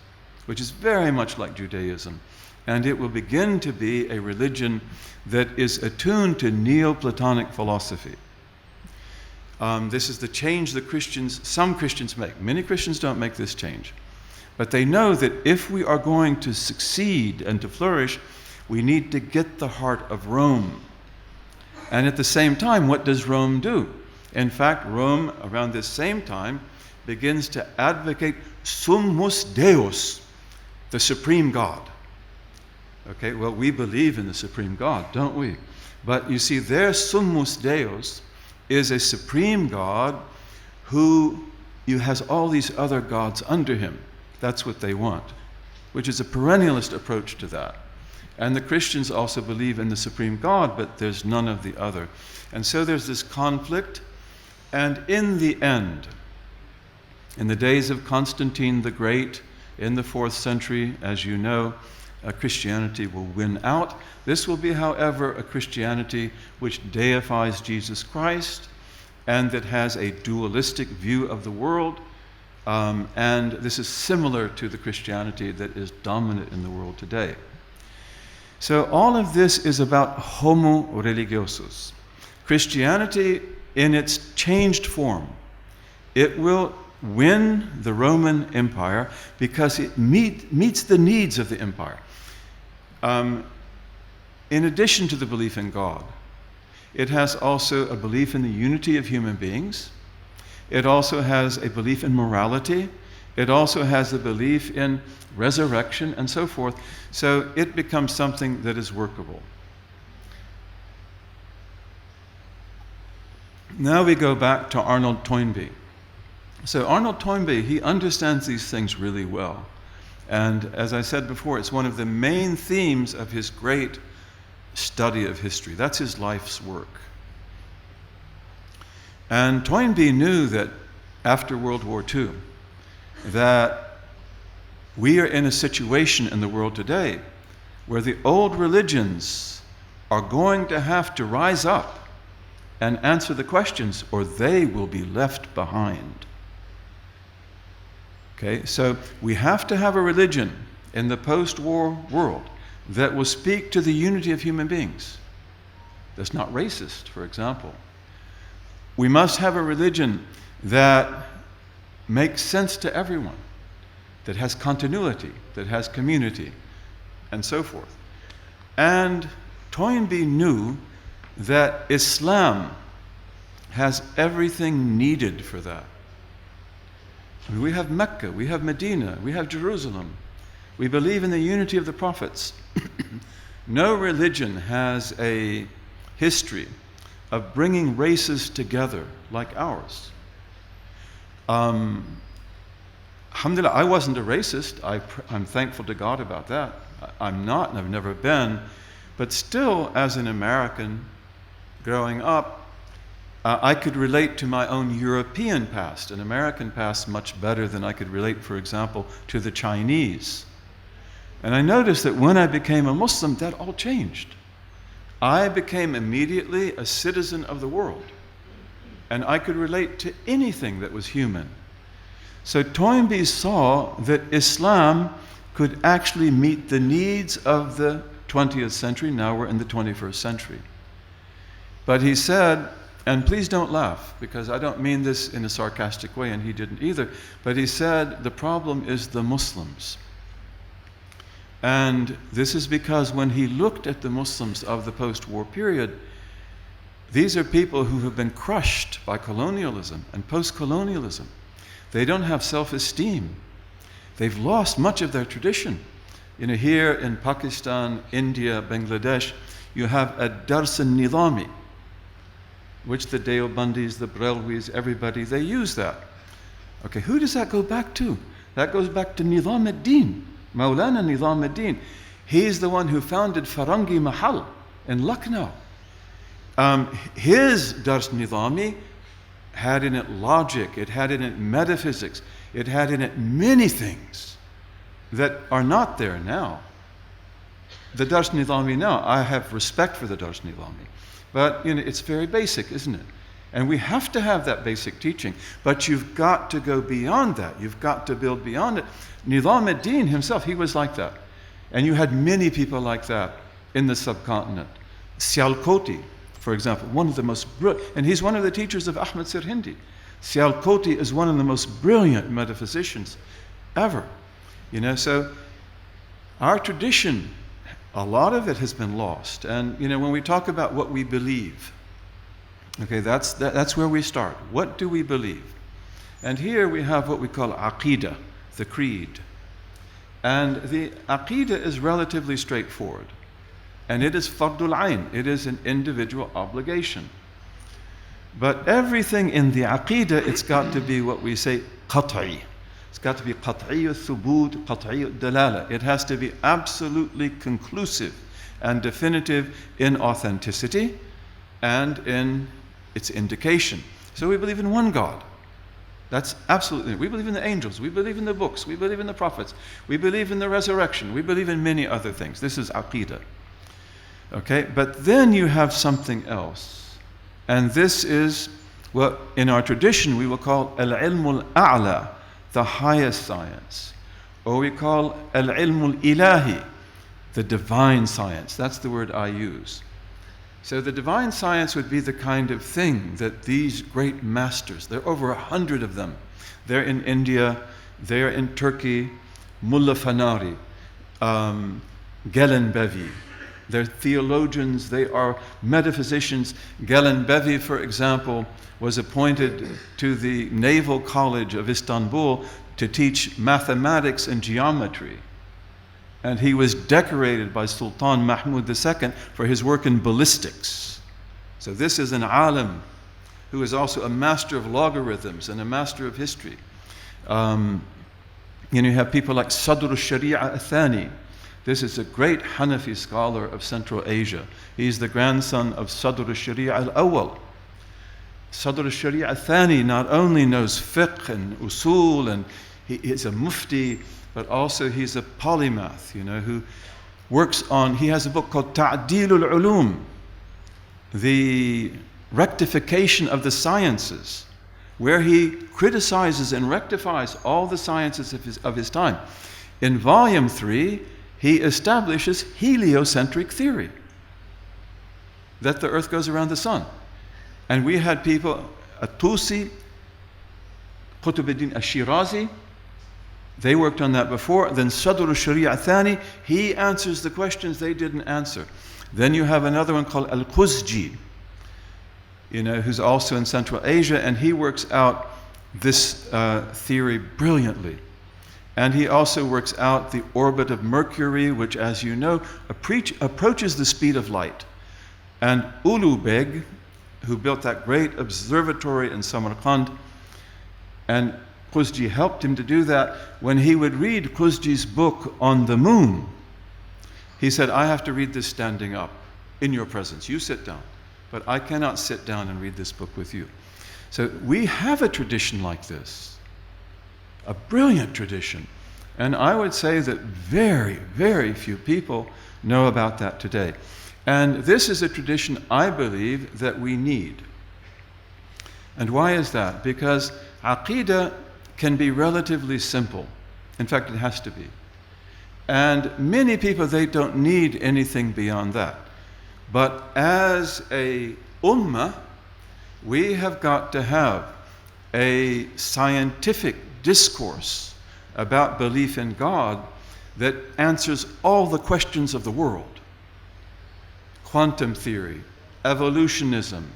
which is very much like Judaism. And it will begin to be a religion that is attuned to Neoplatonic philosophy. This is the change that some Christians make. Many Christians don't make this change. But they know that if we are going to succeed and to flourish, we need to get the heart of Rome. And at the same time, what does Rome do? In fact, Rome, around this same time, begins to advocate Summus Deus, the supreme God. Okay, well, we believe in the supreme God, don't we? But you see, their Summus Deus is a supreme God who has all these other gods under him. That's what they want, which is a perennialist approach to that. And the Christians also believe in the supreme God, but there's none of the other. And so there's this conflict. And in the end, in the days of Constantine the Great, in the 4th century, as you know, Christianity will win out. This will be, however, a Christianity which deifies Jesus Christ and that has a dualistic view of the world. And this is similar to the Christianity that is dominant in the world today. So all of this is about homo religiosus. Christianity in its changed form, it will win the Roman Empire because it meets the needs of the empire. In addition to the belief in God, it has also a belief in the unity of human beings. It also has a belief in morality. It also has a belief in resurrection and so forth. So it becomes something that is workable. Now we go back to Arnold Toynbee. So Arnold Toynbee, he understands these things really well. And as I said before, it's one of the main themes of his great study of history. That's his life's work. And Toynbee knew that after World War II, that we are in a situation in the world today where the old religions are going to have to rise up and answer the questions, or they will be left behind. Okay, so we have to have a religion in the post-war world that will speak to the unity of human beings. that's not racist, for example. We must have a religion that makes sense to everyone, that has continuity, that has community, and so forth. And Toynbee knew that Islam has everything needed for that. I mean, we have Mecca, we have Medina, we have Jerusalem. We believe in the unity of the prophets. No religion has a history of bringing races together like ours. Alhamdulillah, I wasn't a racist. I'm thankful to God about that. I'm not, and I've never been. But still, as an American growing up, I could relate to my own European past, an American past, much better than I could relate, for example, to the Chinese. And I noticed that when I became a Muslim, that all changed. I became immediately a citizen of the world, and I could relate to anything that was human. So Toynbee saw that Islam could actually meet the needs of the 20th century. Now we're in the 21st century. But he said, and please don't laugh, because I don't mean this in a sarcastic way, and he didn't either, but he said the problem is the Muslims. And this is because when he looked at the Muslims of the post-war period, these are people who have been crushed by colonialism and post-colonialism. They don't have self-esteem. They've lost much of their tradition. You know, here in Pakistan, India, Bangladesh, you have a Dars al-Nidami, which the Deobandis, the Brelwis, everybody, they use that. Okay, who does that go back to? That goes back to Nizam ad-Din, Maulana Nizam ad-Din. He's the one who founded Farangi Mahal in Lucknow. His Dars Nizami had in it logic, it had in it metaphysics, it had in it many things that are not there now. The Dars Nizami now, I have respect for the Dars Nizami, but you know, it's very basic, isn't it? And we have to have that basic teaching, but you've got to go beyond that. You've got to build beyond it. Nizam ad-Din himself, he was like that. And you had many people like that in the subcontinent. Sialkoti, for example, one of the most brilliant, and he's one of the teachers of Ahmed Sirhindi. Sialkoti is one of the most brilliant metaphysicians ever. You know, so our tradition, a lot of it has been lost. And you know, when we talk about what we believe, okay, that's where we start. What do we believe? And here we have what we call aqidah, the creed. And the aqidah is relatively straightforward. And it is fardul ayn, it is an individual obligation. But everything in the aqidah, it's got to be what we say qat'i. It's got to be qat'i thubut, qat'i dalala. It has to be absolutely conclusive and definitive in authenticity and in its indication. So we believe in one God. That's absolutely. We believe in the angels. We believe in the books. We believe in the prophets. We believe in the resurrection. We believe in many other things. This is aqidah. Okay, but then you have something else. And this is what in our tradition we will call al-ilm al-a'la, the highest science. Or we call al-ilm al-ilahi, the divine science. That's the word I use. So the divine science would be the kind of thing that these great masters, there are over 100 of them. They're in India, they're in Turkey, Mulla Fanari, Gelenbevi. They're theologians, they are metaphysicians. Gelenbevi, for example, was appointed to the Naval College of Istanbul to teach mathematics and geometry. And he was decorated by Sultan Mahmud II for his work in ballistics. So this is an alim who is also a master of logarithms and a master of history. You have people like Sadr al-Sharia al-Thani. This is a great Hanafi scholar of Central Asia. He's the grandson of Sadr al-Sharia al-Awwal. Sadr al-Sharia al-Thani not only knows fiqh and usul, and he is a mufti, but also he's a polymath, you know, who works on, he has a book called Ta'dil al-Ulum, the rectification of the sciences, where he criticizes and rectifies all the sciences of his time. In volume 3, he establishes heliocentric theory. that the earth goes around the sun. And we had people, At-Tusi, Qutb al-Shirazi, they worked on that before. Then Sadr al-Sharia Thani, he answers the questions they didn't answer. Then you have another one called Al-Quzji, who's also in Central Asia, and he works out this theory brilliantly. And he also works out the orbit of Mercury, which, as you know, approaches the speed of light. And Ulu Beg, who built that great observatory in Samarkand, and Quzji helped him to do that. When he would read Quzji's book on the moon, he said, I have to read this standing up in your presence. You sit down. But I cannot sit down and read this book with you. So we have a tradition like this, a brilliant tradition. And I would say that very, very few people know about that today. And this is a tradition I believe that we need. And why is that? Because Aqidah can be relatively simple. In fact, it has to be. And many people, they don't need anything beyond that. But as a ummah, we have got to have a scientific discourse about belief in God that answers all the questions of the world. Quantum theory, evolutionism,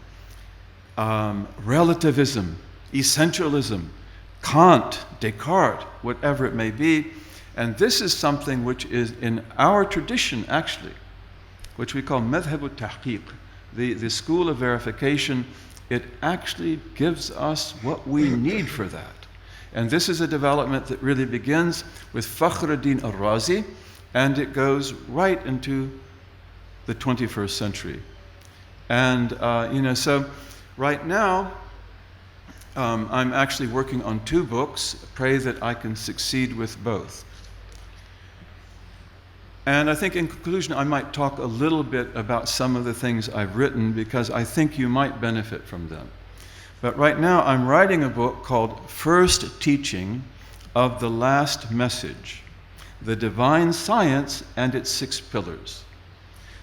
relativism, essentialism, Kant, Descartes, whatever it may be. And this is something which is in our tradition, actually, which we call madhhab al-tahqiq, the school of verification. It actually gives us what we need for that. And this is a development that really begins with Fakhruddin al-Razi, and it goes right into the 21st century. And, so right now, I'm actually working on 2 books. Pray that I can succeed with both. And I think in conclusion, I might talk a little bit about some of the things I've written because I think you might benefit from them. But right now, I'm writing a book called First Teaching of the Last Message, The Divine Science and Its 6 Pillars.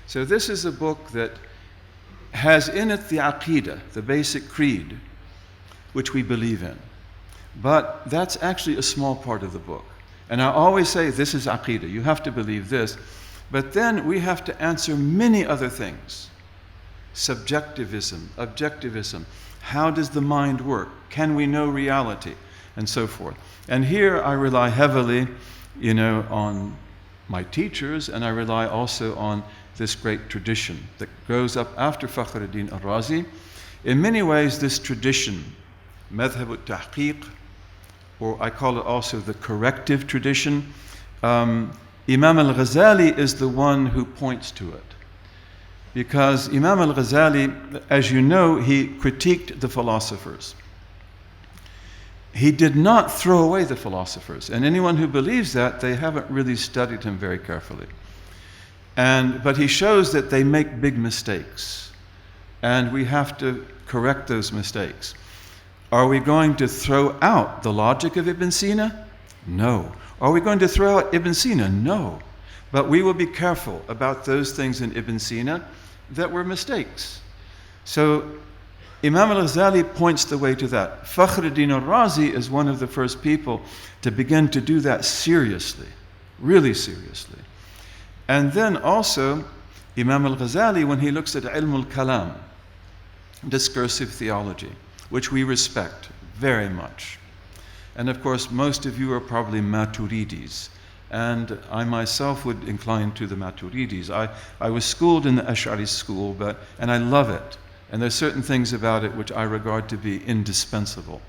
So this is a book that has in it the Aqidah, the basic creed, which we believe in. But that's actually a small part of the book. And I always say, this is Aqidah, you have to believe this. But then we have to answer many other things. Subjectivism, objectivism, how does the mind work? Can we know reality? And so forth. And here I rely heavily, on my teachers, and I rely also on this great tradition that grows up after Fakhruddin al-Razi. In many ways, this tradition, madhhab al-tahqiq, or I call it also the corrective tradition. Imam al-Ghazali is the one who points to it. Because Imam al-Ghazali, as you know, he critiqued the philosophers. He did not throw away the philosophers. And anyone who believes that, they haven't really studied him very carefully. But he shows that they make big mistakes. And we have to correct those mistakes. Are we going to throw out the logic of Ibn Sina? No. Are we going to throw out Ibn Sina? No. But we will be careful about those things in Ibn Sina that were mistakes. So Imam al-Ghazali points the way to that. Fakhruddin al-Razi is one of the first people to begin to do that seriously, really seriously. And then also Imam al-Ghazali, when he looks at ilm al-kalam, discursive theology, which we respect very much. And of course, most of you are probably Maturidis. And I myself would incline to the Maturidis. I was schooled in the Ash'ari school, and I love it. And there's certain things about it which I regard to be indispensable.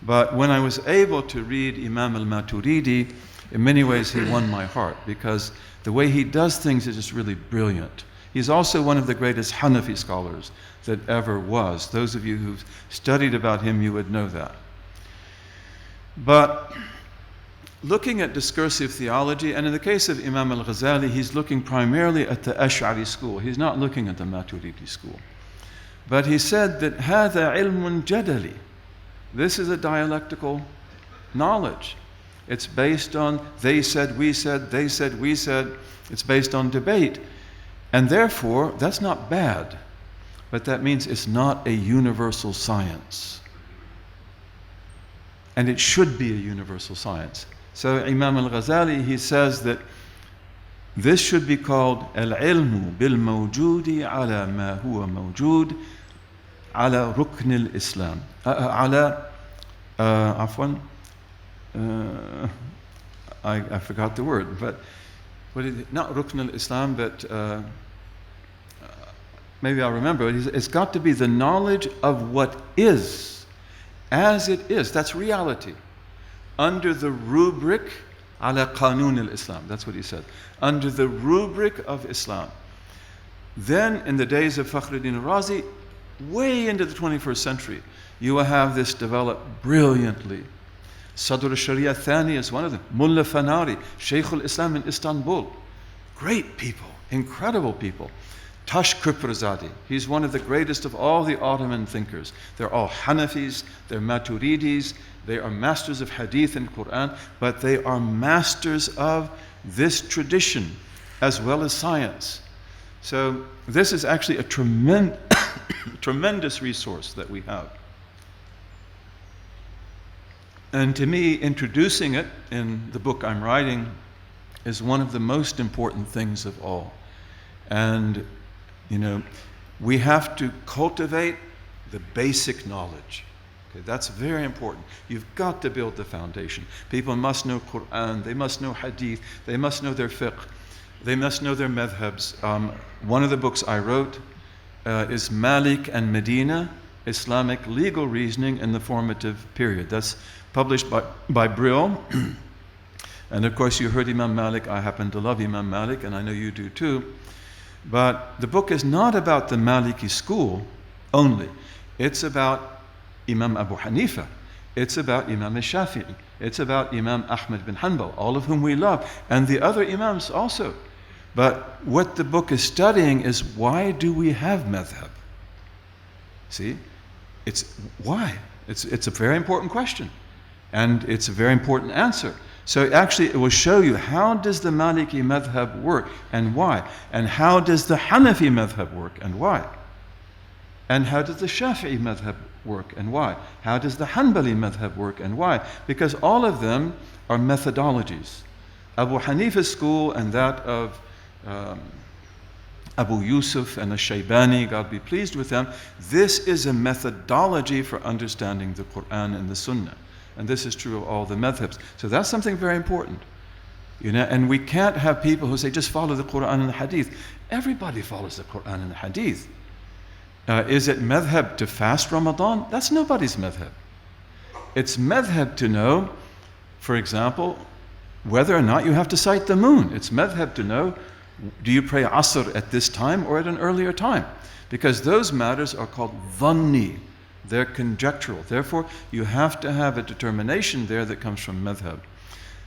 But when I was able to read Imam al-Maturidi, in many ways he won my heart, because the way he does things is just really brilliant. He's also one of the greatest Hanafi scholars that ever was. Those of you who've studied about him, you would know that. But looking at discursive theology, and in the case of Imam al-Ghazali, he's looking primarily at the Ash'ari school. He's not looking at the Maturidi school. But he said that هَذَا عِلْمٌ جَدَلِ. This is a dialectical knowledge. It's based on they said, we said, they said, we said. It's based on debate. And therefore, that's not bad. but that means it's not a universal science. And it should be a universal science. So Imam al-Ghazali, he says that this should be called al-ilmu bil-mawjudi ala ma huwa mawjud ala rukn al-Islam. I forgot the word, but what is it? Not rukn al-Islam, but maybe I'll remember it. It's got to be the knowledge of what is, as it is. That's reality. Under the rubric ala qanun al-Islam. That's what he said. Under the rubric of Islam. Then, in the days of Fakhruddin al-Razi, way into the 21st century, you will have this develop brilliantly. Sadr al-Sharia Thani is one of them. Mullah Fanari, Shaykh al-Islam in Istanbul. Great people, incredible people. Tash Kuprazadi, he's one of the greatest of all the Ottoman thinkers. They're all Hanafis, they're Maturidis, they are masters of Hadith and Quran, but they are masters of this tradition as well as science. So this is actually a tremendous resource that we have. And to me, introducing it in the book I'm writing is one of the most important things of all. And, you know, we have to cultivate the basic knowledge. Okay, that's very important. You've got to build the foundation. People must know Quran, they must know Hadith, they must know their fiqh, they must know their madhabs. One of the books I wrote is Malik and Medina, Islamic Legal Reasoning in the Formative Period. That's published by Brill. And of course you heard Imam Malik. I happen to love Imam Malik, and I know you do too. But the book is not about the Maliki school only. It's about Imam Abu Hanifa. It's about Imam al-Shafi'i. It's about Imam Ahmad bin Hanbal, all of whom we love, and the other Imams also. But what the book is studying is, why do we have madhab? See? It's why? It's a very important question. And it's a very important answer. So actually it will show you, how does the Maliki madhab work and why? And how does the Hanafi madhab work and why? And how does the Shafi'i madhab work and why? How does the Hanbali madhab work and why? Because all of them are methodologies. Abu Hanifa's school and that of Abu Yusuf and the Shaybani, God be pleased with them, this is a methodology for understanding the Quran and the Sunnah. And this is true of all the madhabs. So that's something very important. You know, and we can't have people who say, just follow the Quran and the Hadith. Everybody follows the Quran and the Hadith. Is it madhab to fast Ramadan? That's nobody's madhab. It's madhab to know, for example, whether or not you have to sight the moon. It's madhab to know, do you pray Asr at this time or at an earlier time? Because those matters are called dhanni. They're conjectural. Therefore, you have to have a determination there that comes from madhab.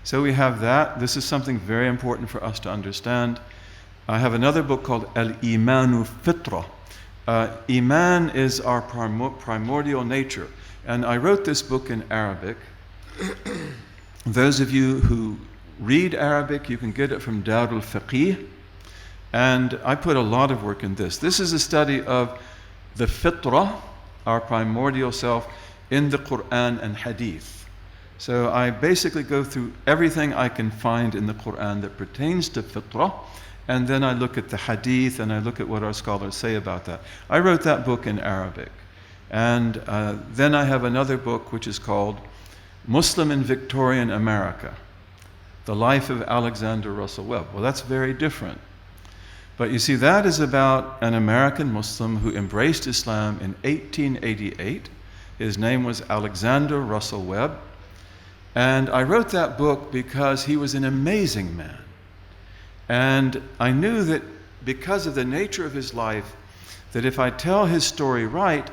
So we have that. This is something very important for us to understand. I have another book called Al-Imanu Fitra. Iman is our primordial nature. And I wrote this book in Arabic. Those of you who read Arabic, you can get it from Darul Fiqh. And I put a lot of work in this. This is a study of the fitrah, our primordial self, in the Quran and Hadith. So I basically go through everything I can find in the Quran that pertains to fitrah, and then I look at the Hadith and I look at what our scholars say about that. I wrote that book in Arabic. And then I have another book which is called Muslim in Victorian America, The Life of Alexander Russell Webb. Well, that's very different. But you see, that is about an American Muslim who embraced Islam in 1888. His name was Alexander Russell Webb. And I wrote that book because he was an amazing man. And I knew that because of the nature of his life, that if I tell his story right,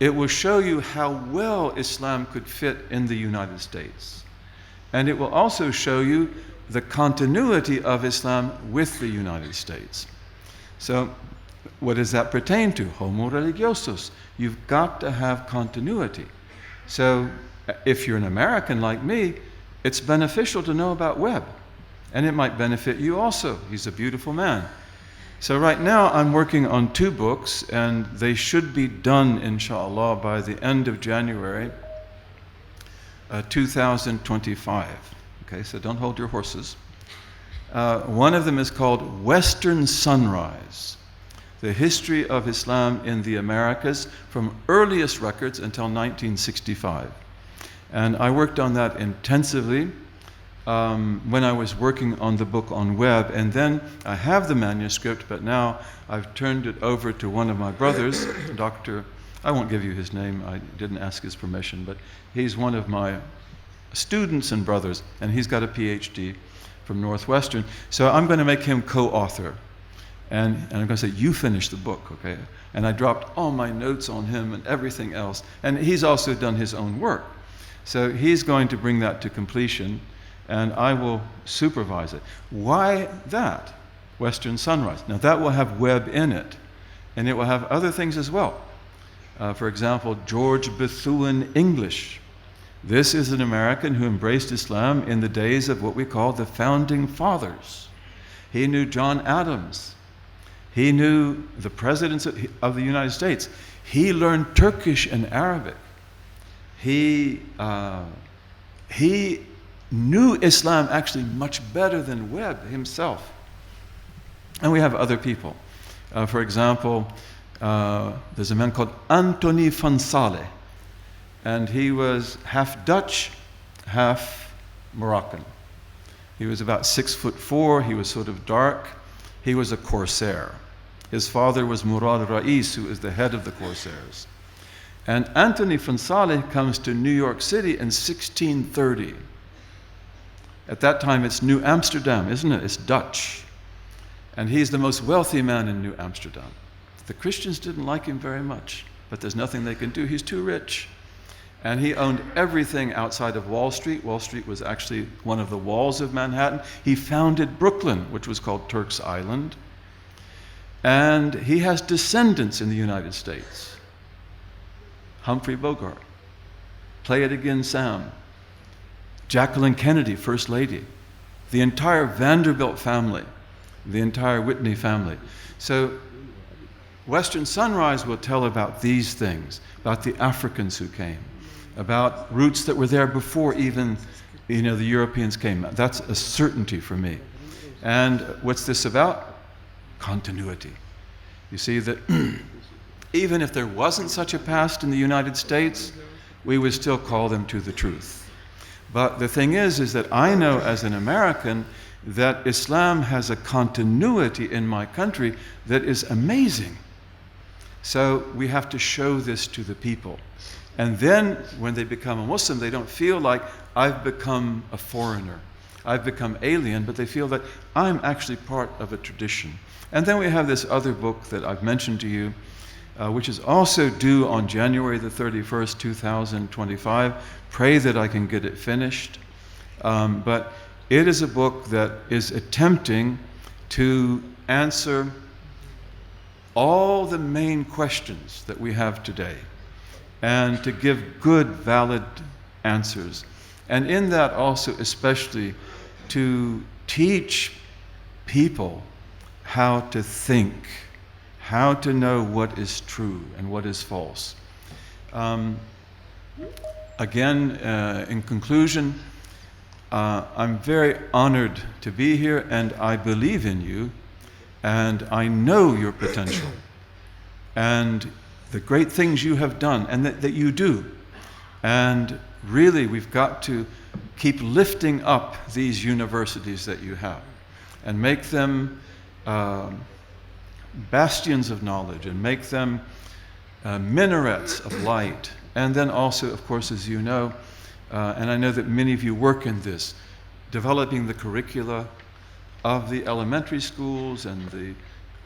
it will show you how well Islam could fit in the United States. And it will also show you the continuity of Islam with the United States. So what does that pertain to? Homo religiosus. You've got to have continuity. So if you're an American like me, it's beneficial to know about Webb. And it might benefit you also. He's a beautiful man. So right now I'm working on 2 books, and they should be done, inshallah, by the end of January 2025. Okay, so don't hold your horses. One of them is called Western Sunrise, the history of Islam in the Americas from earliest records until 1965. And I worked on that intensively when I was working on the book on web, and then I have the manuscript, but now I've turned it over to one of my brothers, I won't give you his name, I didn't ask his permission, but he's one of my students and brothers, and he's got a PhD from Northwestern. So I'm going to make him co-author. And I'm going to say, you finish the book, okay? And I dropped all my notes on him and everything else. And he's also done his own work. So he's going to bring that to completion, and I will supervise it. Why that? Western Sunrise. Now that will have web in it, and it will have other things as well. For example, George Bethune English. This is an American who embraced Islam in the days of what we call the Founding Fathers. He knew John Adams. He knew the presidents of the United States. He learned Turkish and Arabic. He knew Islam actually much better than Webb himself. And we have other people. For example, there's a man called Anthony van Saleh, and he was half Dutch, half Moroccan. He was about 6'4", he was sort of dark. He was a corsair. His father was Murad Rais, who is the head of the Corsairs. And Anthony van Saleh comes to New York City in 1630. At that time, it's New Amsterdam, isn't it? It's Dutch. And he's the most wealthy man in New Amsterdam. The Christians didn't like him very much, but there's nothing they can do. He's too rich. And he owned everything outside of Wall Street. Wall Street was actually one of the walls of Manhattan. He founded Brooklyn, which was called Turk's Island. And he has descendants in the United States. Humphrey Bogart, Play It Again Sam, Jacqueline Kennedy, First Lady, the entire Vanderbilt family, the entire Whitney family. So Western Sunrise will tell about these things, about the Africans who came, about roots that were there before even the Europeans came. That's a certainty for me. And what's this about? Continuity. You see that even if there wasn't such a past in the United States, we would still call them to the truth. But the thing is that I know as an American that Islam has a continuity in my country that is amazing. So we have to show this to the people. And then when they become a Muslim, they don't feel like I've become a foreigner, I've become alien, but they feel that I'm actually part of a tradition. And then we have this other book that I've mentioned to you, which is also due on January the 31st, 2025. Pray that I can get it finished. But it is a book that is attempting to answer all the main questions that we have today and to give good, valid answers. And in that also especially to teach people how to think, how to know what is true and what is false. Again, in conclusion, I'm very honored to be here, and I believe in you, and I know your potential, and the great things you have done, and that you do. And really, we've got to keep lifting up these universities that you have, and make them bastions of knowledge, and make them minarets of light. And then also, of course, as you know, and I know that many of you work in this, developing the curricula of the elementary schools and the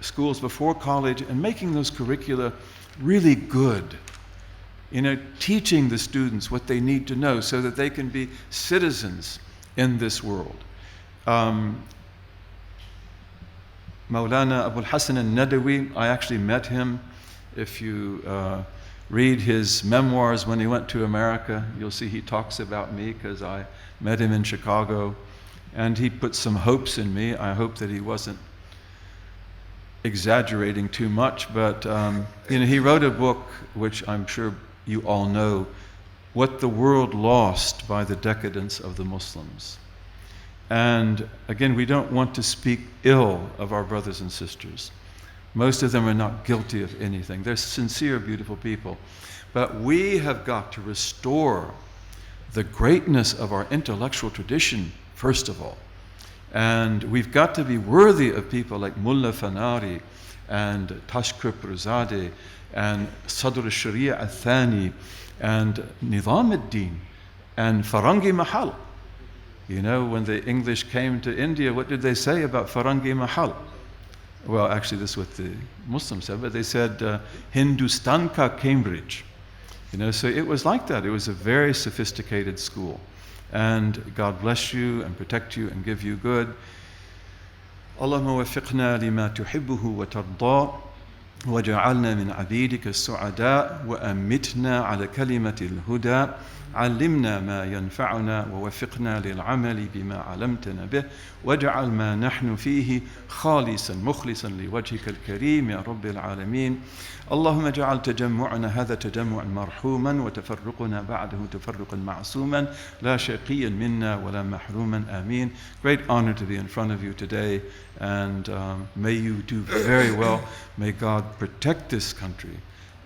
schools before college, and making those curricula really good. Teaching the students what they need to know so that they can be citizens in this world. Maulana Abul Hassan al-Nadawi, I actually met him. If you read his memoirs when he went to America, you'll see he talks about me because I met him in Chicago, and he put some hopes in me. I hope that he wasn't exaggerating too much, but he wrote a book which I'm sure you all know, What the World Lost by the Decadence of the Muslims. And again, we don't want to speak ill of our brothers and sisters. Most of them are not guilty of anything. They're sincere, beautiful people. But we have got to restore the greatness of our intellectual tradition, first of all. And we've got to be worthy of people like Mullah Fanari and Tashkir Pirzadeh and Sadr al-Sharia al-Thani and Nizam al-Din and Farangi Mahal. You know, when the English came to India, what did they say about Farangi Mahal? Well, actually, this is what the Muslims said, but they said Hindustan ka Cambridge. You know, so it was like that. It was a very sophisticated school. And God bless you and protect you and give you good. Allahumma wafiqna lima tuhibbuhu wa tarda وجعلنا من عبيدك السعداء وأمتنا على كلمة الهدى علمنا ما ينفعنا ووفقنا للعمل بما علمتنا به واجعل ما نحن فيه خالصا مخلصا لوجهك الكريم يا رب العالمين اللهم اجعل تجمعنا هذا تجمعا مرحوما وتفرقنا بعده تفرقا معصوما لا شقيا منا ولا محروما آمين. Great honor to be in front of you today, and may you do very well. May God protect this country,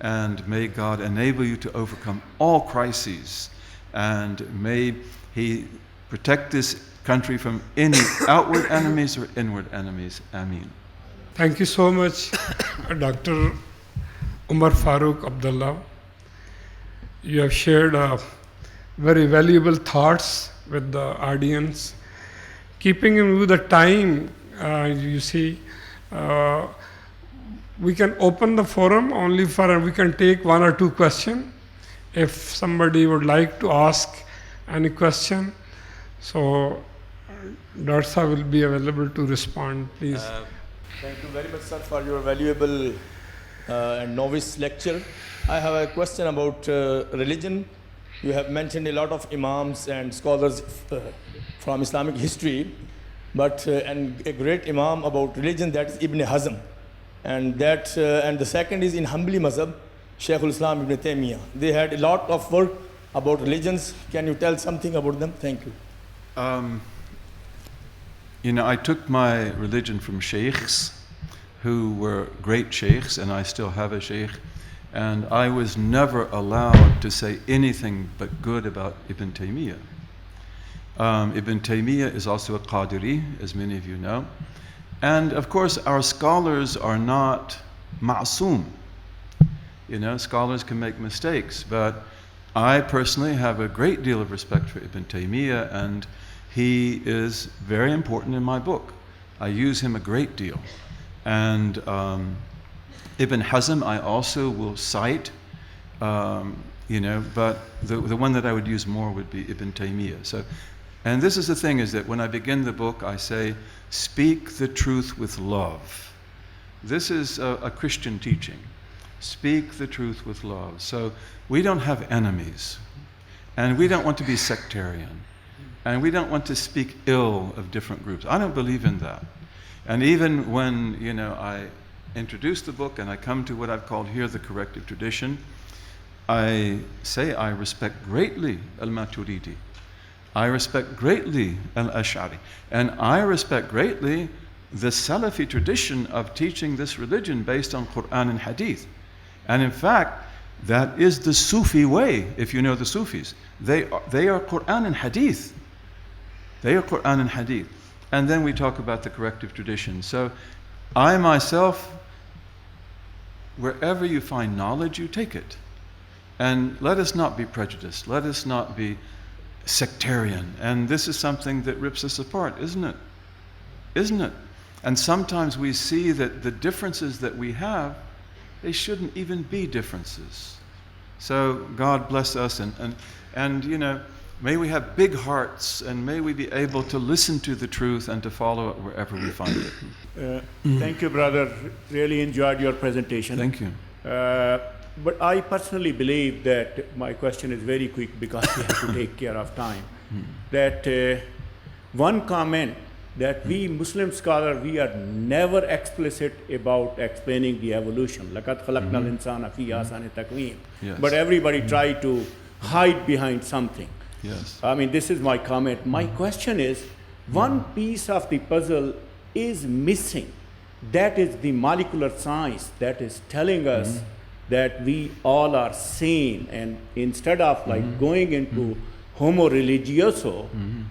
and may God enable you to overcome all crises, and may He protect this country from any outward enemies or inward enemies. Ameen. Thank you so much, Dr. Umar Farooq Abdullah. You have shared very valuable thoughts with the audience. Keeping in view the time, you see, we can open the forum only for, we can take one or two questions. If somebody would like to ask any question, so Darsa will be available to respond, please. Thank you very much, sir, for your valuable and novice lecture. I have a question about religion. You have mentioned a lot of imams and scholars from Islamic history, but and a great imam about religion, that is Ibn Hazm. And the second is in Hanbali Mazhab, Shaykh al-Islam Ibn Taymiyyah. They had a lot of work about religions. Can you tell something about them? Thank you. You know, I took my religion from sheikhs who were great sheikhs, and I still have a sheikh, and I was never allowed to say anything but good about Ibn Taymiyyah. Ibn Taymiyyah is also a Qadiri, as many of you know. And of course, our scholars are not ma'soom. You know, scholars can make mistakes, but I personally have a great deal of respect for Ibn Taymiyyah, and he is very important in my book. I use him a great deal. And Ibn Hazm I also will cite, you know, but the one that I would use more would be Ibn Taymiyyah. So, and this is the thing, is that when I begin the book, I say, speak the truth with love. This is a Christian teaching. Speak the truth with love. So we don't have enemies, and we don't want to be sectarian, and we don't want to speak ill of different groups. I don't believe in that. And even when, you know, I introduce the book and I come to what I've called here the corrective tradition, I say I respect greatly al-Maturidi. I respect greatly al-Ash'ari. And I respect greatly the Salafi tradition of teaching this religion based on Quran and Hadith. And in fact, that is the Sufi way, if you know the Sufis. They are Quran and Hadith. They are Quran and Hadith. And then we talk about the corrective tradition. So I myself, wherever you find knowledge, you take it. And let us not be prejudiced. Let us not be sectarian. And this is something that rips us apart, isn't it? Isn't it? And sometimes we see that the differences that we have, they shouldn't even be differences. So God bless us, and you know, may we have big hearts, and may we be able to listen to the truth and to follow it wherever we find it. Thank you, brother. Really enjoyed your presentation. Thank you. But I personally believe that my question is very quick because we have to take care of time. That one comment that we Muslim scholars, we are never explicit about explaining the evolution. لَقَدْ خَلَقْنَا الْإِنسَانَ فِي أَحْسَنِ تَقْوِيمٍ. Yes. But everybody try to hide behind something. Yes. I mean, this is my comment. My question is, one piece of the puzzle is missing. That is the molecular science that is telling us that we all are sane. And instead of like going into homo religioso,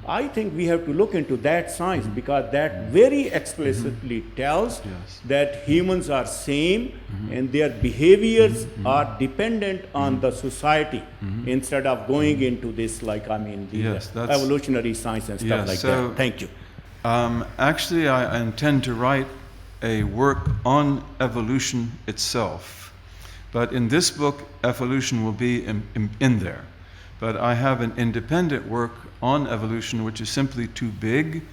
I think we have to look into that science because that very explicitly tells Yes. that humans are sane and their behaviors are dependent on the society instead of going into this, like, I mean, the Yes, that's- evolutionary science and stuff Yes, like so- that. Thank you. Actually, I intend to write a work on evolution itself. But in this book, evolution will be in there. But I have an independent work on evolution which is simply too big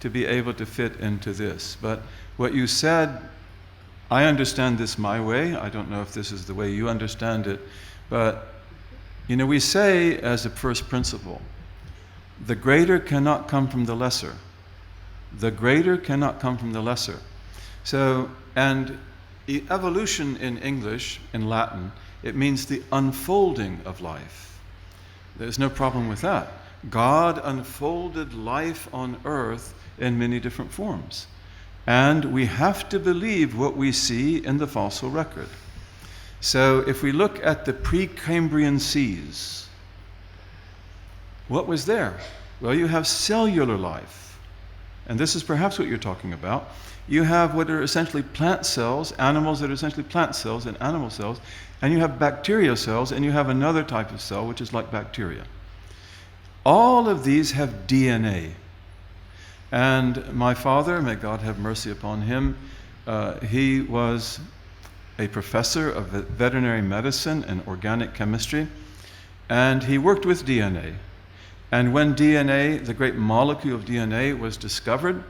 to be able to fit into this. But what you said, I understand this my way. I don't know if this is the way you understand it. But, you know, we say as a first principle, the greater cannot come from the lesser. The greater cannot come from the lesser. So, and evolution in English, in Latin, it means the unfolding of life. There's no problem with that. God unfolded life on earth in many different forms. And we have to believe what we see in the fossil record. So if we look at the Precambrian seas, what was there? Well, you have cellular life. And this is perhaps what you're talking about. You have what are essentially plant cells, animals that are essentially plant cells and animal cells, and you have bacteria cells, and you have another type of cell which is like bacteria. All of these have DNA. And my father, may God have mercy upon him, he was a professor of veterinary medicine and organic chemistry, and he worked with DNA. And when DNA, the great molecule of DNA, was discovered,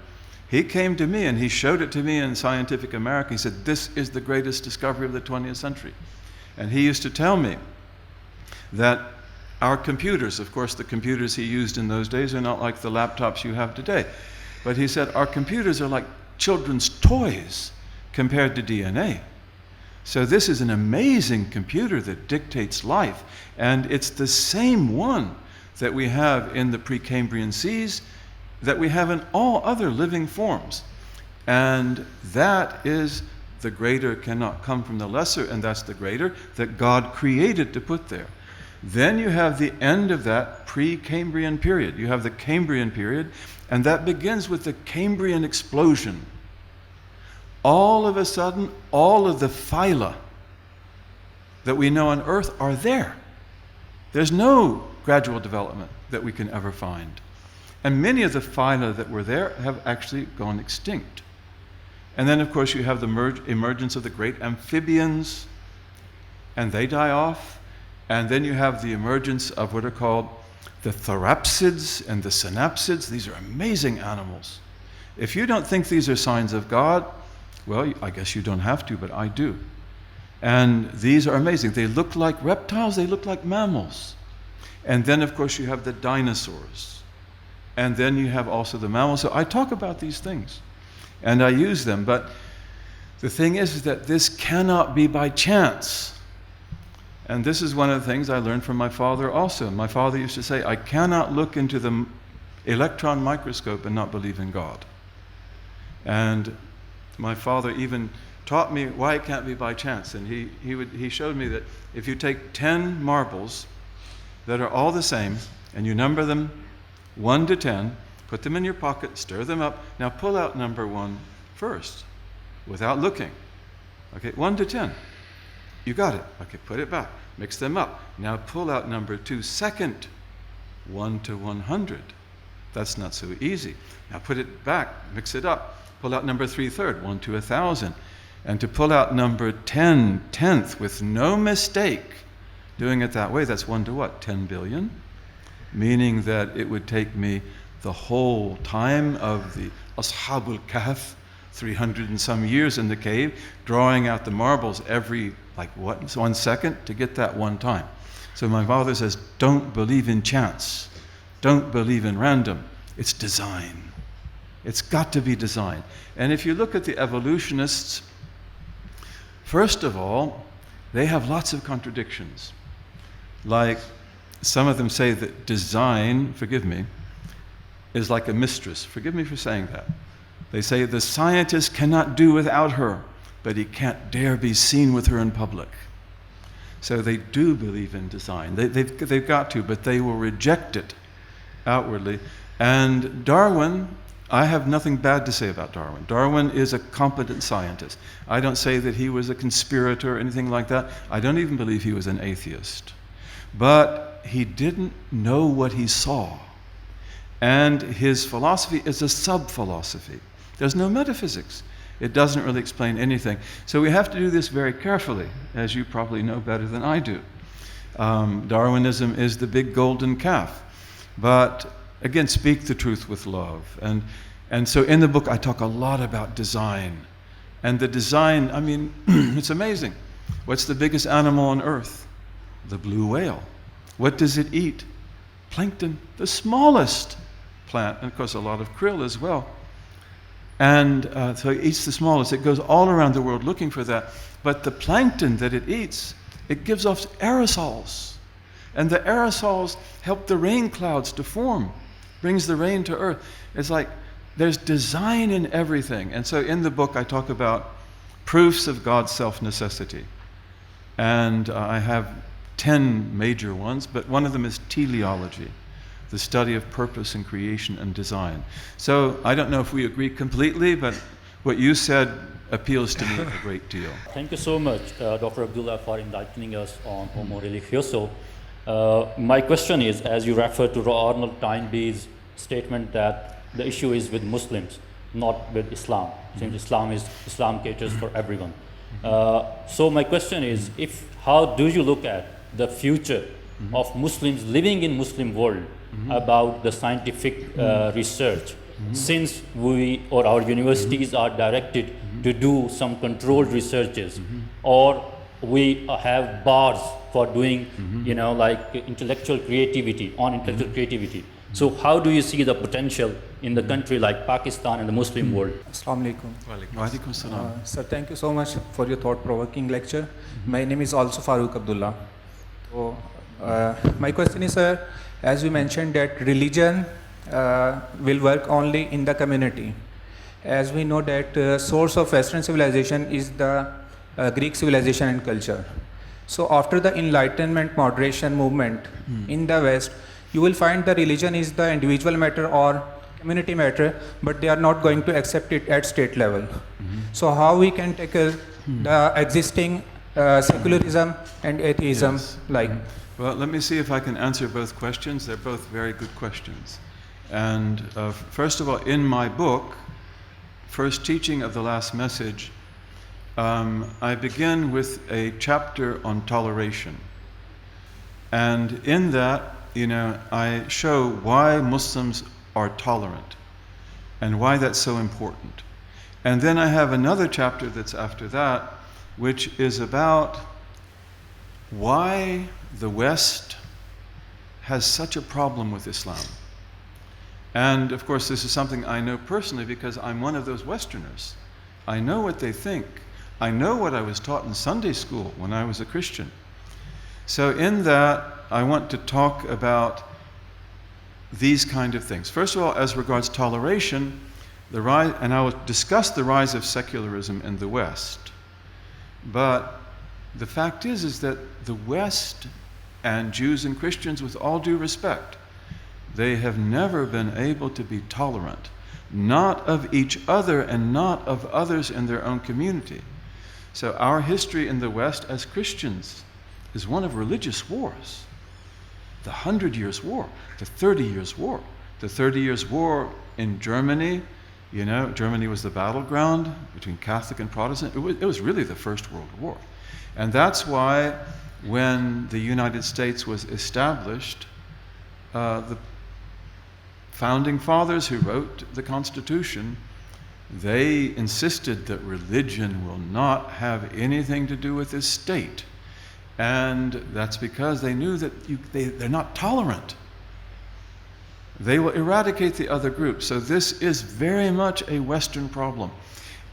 he came to me and he showed it to me in Scientific American. He said, "This is the greatest discovery of the 20th century." And he used to tell me that our computers, of course the computers he used in those days are not like the laptops you have today, but he said our computers are like children's toys compared to DNA. So this is an amazing computer that dictates life, and it's the same one that we have in the Precambrian seas that we have in all other living forms. And that is the greater cannot come from the lesser, and that's the greater that God created to put there. Then you have the end of that Precambrian period. You have the Cambrian period, and that begins with the Cambrian explosion. All of a sudden, all of the phyla that we know on Earth are there. There's no gradual development that we can ever find. And many of the phyla that were there have actually gone extinct. And then, of course, you have the emergence of the great amphibians, and they die off. And then you have the emergence of what are called the therapsids and the synapsids. These are amazing animals. If you don't think these are signs of God, well, I guess you don't have to, but I do. And these are amazing. They look like reptiles, they look like mammals. And then, of course, you have the dinosaurs. And then you have also the mammals. So I talk about these things, and I use them. But the thing is that this cannot be by chance. And this is one of the things I learned from my father also. My father used to say, I cannot look into the electron microscope and not believe in God. And my father even taught me why it can't be by chance. And he showed me that if you take 10 marbles that are all the same, and you number them 1 to 10, put them in your pocket, stir them up. Now pull out number 1 first, without looking. Okay, 1 to 10. You got it. Okay, put it back. Mix them up. Now pull out number 2 second, 1 to 100. That's not so easy. Now put it back, mix it up. Pull out number 3 third, 1 to 1,000. And to pull out number 10 tenth with no mistake, doing it that way, that's 1 to what? 10 billion? Meaning that it would take me the whole time of the Ashabul Kahf, 300 and some years in the cave, drawing out the marbles every, 1 second to get that one time. So my father says, don't believe in chance. Don't believe in random. It's design. It's got to be design. And if you look at the evolutionists, first of all, they have lots of contradictions. Like, some of them say that design, forgive me, is like a mistress. Forgive me for saying that. They say the scientist cannot do without her, but he can't dare be seen with her in public. So they do believe in design. They've got to, but they will reject it outwardly. And Darwin, I have nothing bad to say about Darwin. Darwin is a competent scientist. I don't say that he was a conspirator or anything like that. I don't even believe he was an atheist. But he didn't know what he saw. And his philosophy is a sub-philosophy. There's no metaphysics. It doesn't really explain anything. So we have to do this very carefully, as you probably know better than I do. Darwinism is the big golden calf. But again, speak the truth with love. And so in the book, I talk a lot about design. And the design, I mean, it's amazing. What's the biggest animal on earth? The blue whale. What does it eat? Plankton, the smallest plant. And of course, a lot of krill as well. And so it eats the smallest. It goes all around the world looking for that. But the plankton that it eats, it gives off aerosols. And the aerosols help the rain clouds to form, brings the rain to earth. It's like there's design in everything. And so in the book, I talk about proofs of God's self-necessity. And I have 10 major ones, but one of them is teleology, the study of purpose and creation and design. So I don't know if we agree completely, but what you said appeals to me a great deal. Thank you so much, Dr. Abdullah, for enlightening us on Homo religioso. My question is, as you refer to Arnold Toynbee's statement that the issue is with Muslims, not with Islam, since Islam caters for everyone. So my question is, how do you look at the future of Muslims living in Muslim world about the scientific research, since we or our universities are directed to do some controlled researches, or we have bars for doing, like intellectual creativity, creativity. So how do you see the potential in the country like Pakistan and the Muslim world? Assalamu alaikum. Wa alaikum salam. Sir, thank you so much for your thought-provoking lecture. My name is also Farooq Abdullah. So, my question is, sir, as you mentioned that religion will work only in the community. As we know that source of Western civilization is the Greek civilization and culture. So after the Enlightenment moderation movement in the West, you will find the religion is the individual matter or community matter, but they are not going to accept it at state level. So how we can tackle the existing secularism and atheism? Yes. Well, let me see if I can answer both questions. They're both very good questions. And first of all, in my book, First Teaching of the Last Message, I begin with a chapter on toleration. And in that, I show why Muslims are tolerant and why that's so important. And then I have another chapter that's after that, which is about why the West has such a problem with Islam. And of course, this is something I know personally because I'm one of those Westerners. I know what they think. I know what I was taught in Sunday school when I was a Christian. So in that, I want to talk about these kind of things. First of all, as regards toleration, the rise, and I will discuss the rise of secularism in the West. But the fact is that the West and Jews and Christians, with all due respect, they have never been able to be tolerant, not of each other and not of others in their own community. So our history in the West as Christians is one of religious wars. The 100 Years' War, the 30 Years' War. The 30 Years' War in Germany, Germany was the battleground between Catholic and Protestant. It was really the First World War. And that's why when the United States was established, the founding fathers who wrote the Constitution, they insisted that religion will not have anything to do with this state. And that's because they knew that they're not tolerant. they will eradicate the other group. So this is very much a Western problem.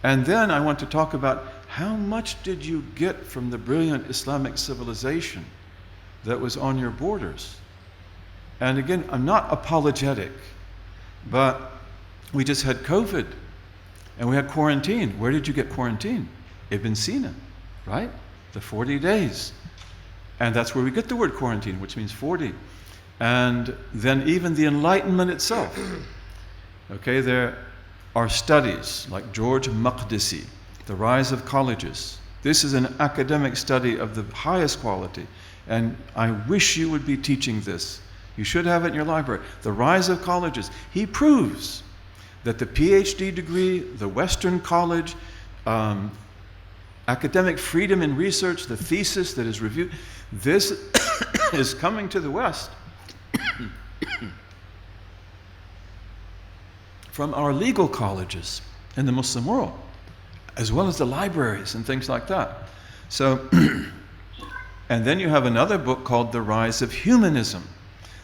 And then I want to talk about how much did you get from the brilliant Islamic civilization that was on your borders? And again, I'm not apologetic, but we just had COVID and we had quarantine. Where did you get quarantine? Ibn Sina, right? The 40 days. And that's where we get the word quarantine, which means 40. And then even the Enlightenment itself. Okay, there are studies like George Maqdisi, The Rise of Colleges. This is an academic study of the highest quality. And I wish you would be teaching this. You should have it in your library. The Rise of Colleges. He proves that the PhD degree, the Western college, academic freedom in research, the thesis that is reviewed, this is coming to the West from our legal colleges in the Muslim world, as well as the libraries and things like that. So, and then you have another book called The Rise of Humanism.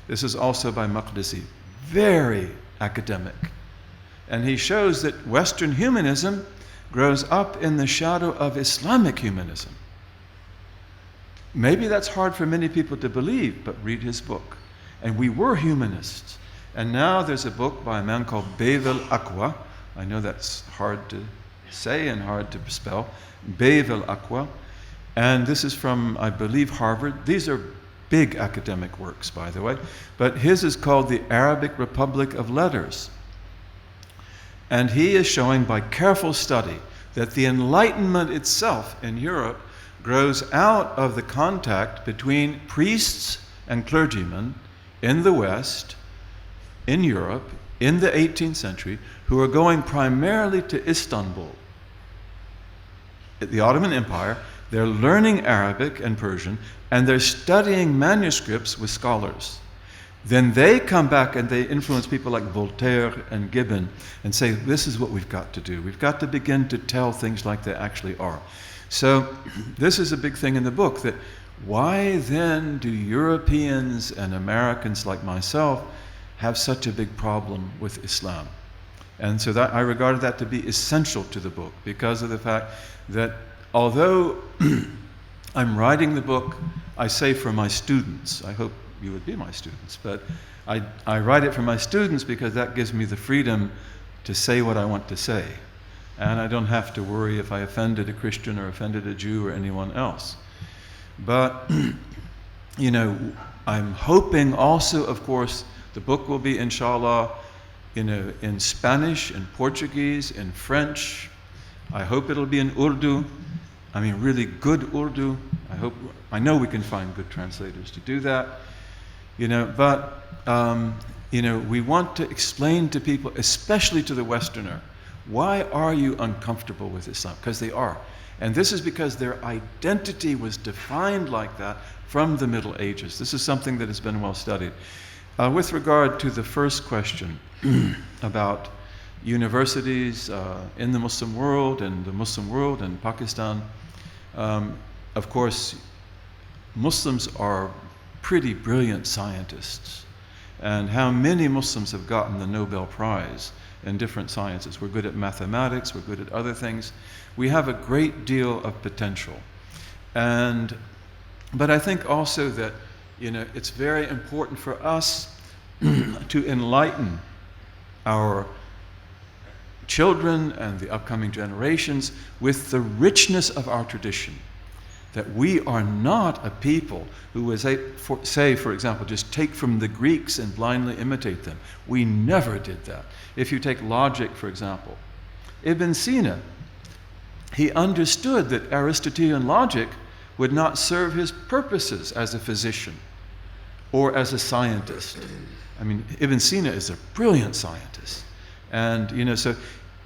This is also by Maqdisi, very academic. And he shows that Western humanism grows up in the shadow of Islamic humanism. Maybe that's hard for many people to believe, but read his book. And we were humanists. And now there's a book by a man called Bayt al-Aqwa. I know that's hard to say and hard to spell. Bayt al-Aqwa. And this is from, I believe, Harvard. These are big academic works, by the way. But his is called The Arabic Republic of Letters. And he is showing by careful study that the Enlightenment itself in Europe grows out of the contact between priests and clergymen in the West, in Europe, in the 18th century, who are going primarily to Istanbul, the Ottoman Empire. They're learning Arabic and Persian, and they're studying manuscripts with scholars. Then they come back and they influence people like Voltaire and Gibbon and say, this is what we've got to do. We've got to begin to tell things like they actually are. So this is a big thing in the book, that why then do Europeans and Americans like myself have such a big problem with Islam? And so that I regarded that to be essential to the book, because of the fact that although I'm writing the book, I say for my students, I hope you would be my students, but I write it for my students because that gives me the freedom to say what I want to say. And I don't have to worry if I offended a Christian or offended a Jew or anyone else. But, you know, I'm hoping also, of course, the book will be, inshallah, in Spanish, in Portuguese, in French. I hope it'll be in Urdu. I mean, really good Urdu. I know we can find good translators to do that. You know, but, you know, we want to explain to people, especially to the Westerner, why are you uncomfortable with Islam? Because they are. And this is because their identity was defined like that from the Middle Ages. This is something that has been well studied. With regard to the first question about universities in the Muslim world and Pakistan, of course, Muslims are pretty brilliant scientists. And how many Muslims have gotten the Nobel Prize in different sciences? We're good at mathematics, we're good at other things. We have a great deal of potential. But I think also that, you know, it's very important for us to enlighten our children and the upcoming generations with the richness of our tradition. That we are not a people who would say, for example, just take from the Greeks and blindly imitate them. We never did that. If you take logic, for example, Ibn Sina, he understood that Aristotelian logic would not serve his purposes as a physician or as a scientist. I mean, Ibn Sina is a brilliant scientist. And, you know,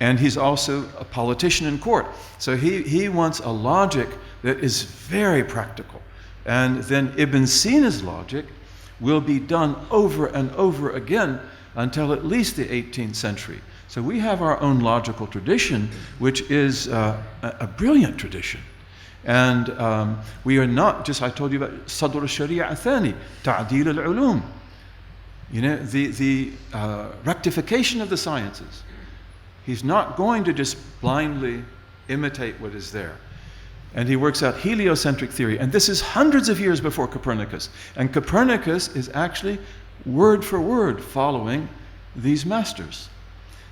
and he's also a politician in court. So he wants a logic that is very practical. And then Ibn Sina's logic will be done over and over again until at least the 18th century. So we have our own logical tradition, which is a brilliant tradition. And we are not just, I told you about Sadr al-Sharia Athani, Ta'dil al-Ulum. You know, the rectification of the sciences. He's not going to just blindly imitate what is there. And he works out heliocentric theory. And this is hundreds of years before Copernicus. And Copernicus is actually word for word following these masters.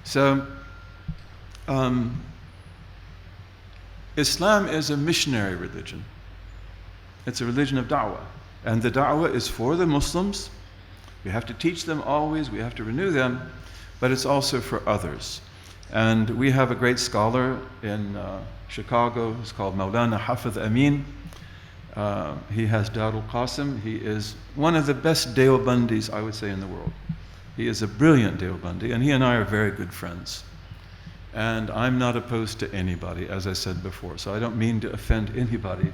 So, Islam is a missionary religion. It's a religion of da'wah. And the da'wah is for the Muslims. We have to teach them always, we have to renew them, but it's also for others. And we have a great scholar in Chicago who's called Maulana Hafiz Amin. He has Darul Qasim. He is one of the best Deobandis, I would say, in the world. He is a brilliant Deobandi, and he and I are very good friends. And I'm not opposed to anybody, as I said before, so I don't mean to offend anybody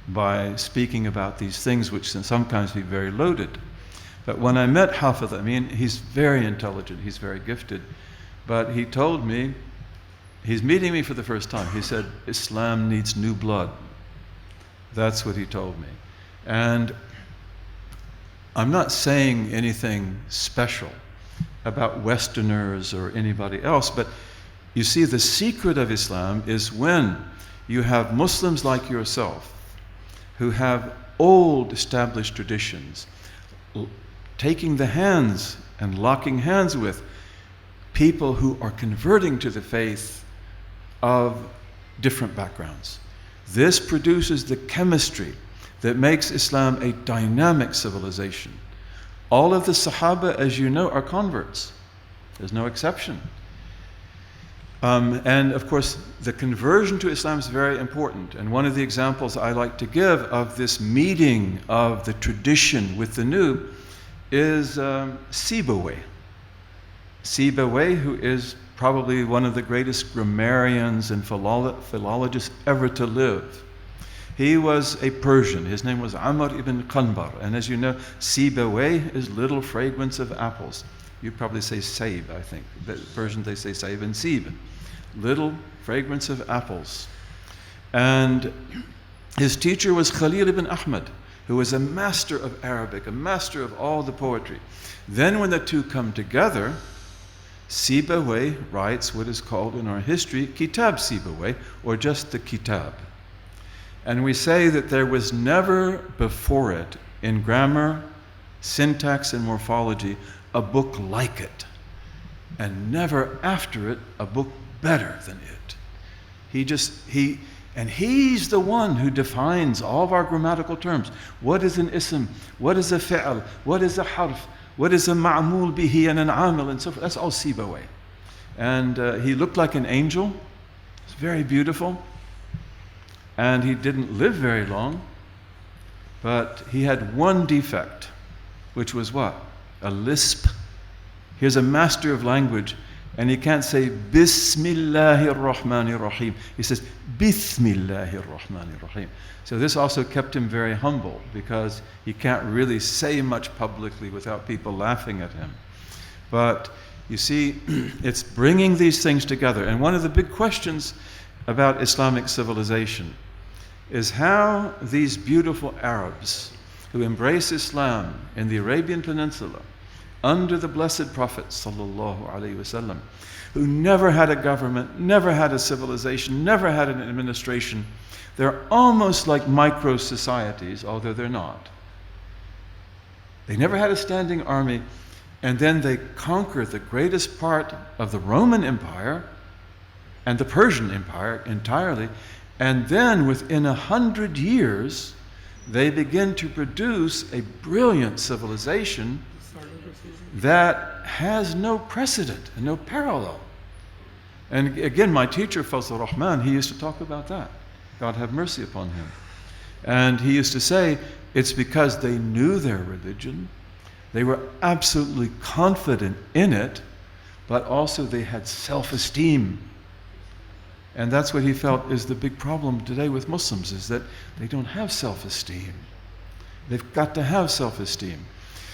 by speaking about these things, which can sometimes be very loaded. But when I met Hafiz, I mean, he's very intelligent, he's very gifted, but he told me, he's meeting me for the first time, he said, Islam needs new blood. That's what he told me. And I'm not saying anything special about Westerners or anybody else, but you see, the secret of Islam is when you have Muslims like yourself who have old established traditions, taking the hands and locking hands with people who are converting to the faith of different backgrounds. This produces the chemistry that makes Islam a dynamic civilization. All of the Sahaba, as you know, are converts. There's no exception. And of course, the conversion to Islam is very important. And one of the examples I like to give of this meeting of the tradition with the new is Sibawayh. Sibawayh, who is probably one of the greatest grammarians and philologists ever to live. He was a Persian. His name was Amr ibn Qanbar. And as you know, Sibawayh is little fragrance of apples. You probably say Saib, I think. The Persians, they say Saib and Sib. Little fragrance of apples. And his teacher was Khalil ibn Ahmad, who was a master of Arabic, a master of all the poetry. Then when the two come together, Sibawayh writes what is called in our history Kitab Sibawayh, or just the Kitab. And we say that there was never before it, in grammar, syntax, and morphology, a book like it, and never after it a book better than it. He's the one who defines all of our grammatical terms. What is an ism? What is a fi'al? What is a harf? What is a ma'mul bihi and an amil and so forth? That's all Sibawayh. And he looked like an angel. It's very beautiful. And he didn't live very long, but he had one defect, which was what? A lisp. Here's a master of language, and he can't say Bismillahir-Rahmanir-Rahim. He says Bismillahir-Rahmanir-Rahim. So this also kept him very humble, because he can't really say much publicly without people laughing at him. But you see, it's bringing these things together. And one of the big questions about Islamic civilization is how these beautiful Arabs who embrace Islam in the Arabian Peninsula under the Blessed Prophet ﷺ, who never had a government, never had a civilization, never had an administration. They're almost like micro-societies, although they're not. They never had a standing army, and then they conquer the greatest part of the Roman Empire and the Persian Empire entirely, and then within 100 years, they begin to produce a brilliant civilization that has no precedent and no parallel. And again, my teacher, Fazl Rahman, he used to talk about that. God have mercy upon him. And he used to say, it's because they knew their religion, they were absolutely confident in it, but also they had self-esteem. And that's what he felt is the big problem today with Muslims, is that they don't have self-esteem. They've got to have self-esteem.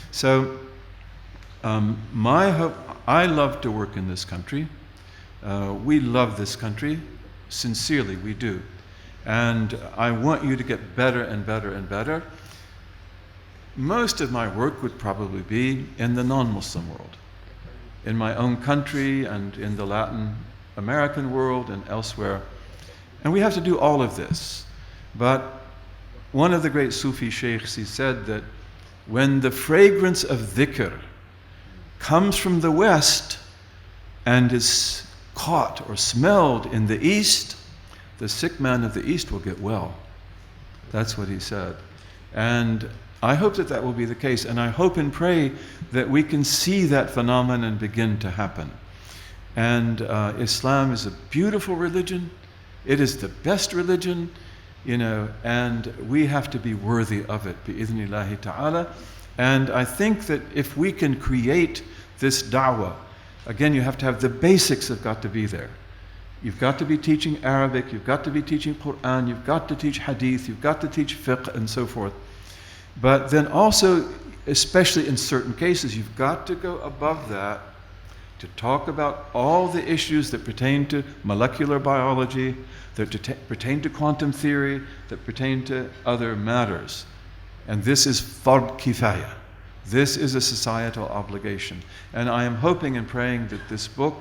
So my hope, I love to work in this country. We love this country. Sincerely, we do. And I want you to get better and better and better. most of my work would probably be in the non-Muslim world, in my own country and in the Latin American world and elsewhere. And we have to do all of this. But one of the great Sufi sheikhs, he said that when the fragrance of dhikr comes from the west and is caught or smelled in the east, the sick man of the east will get well. That's what he said. And I hope that that will be the case, and I hope and pray that we can see that phenomenon begin to happen. And Islam is a beautiful religion. It is the best religion, and we have to be worthy of it, bi-idhnillahi ta'ala. And I think that if we can create this da'wah, again, you have to have the basics have got to be there. You've got to be teaching Arabic, you've got to be teaching Quran, you've got to teach hadith, you've got to teach fiqh, and so forth. But then also, especially in certain cases, you've got to go above that to talk about all the issues that pertain to molecular biology, that pertain to quantum theory, that pertain to other matters. And this is fard kifaya. This is a societal obligation. And I am hoping and praying that this book,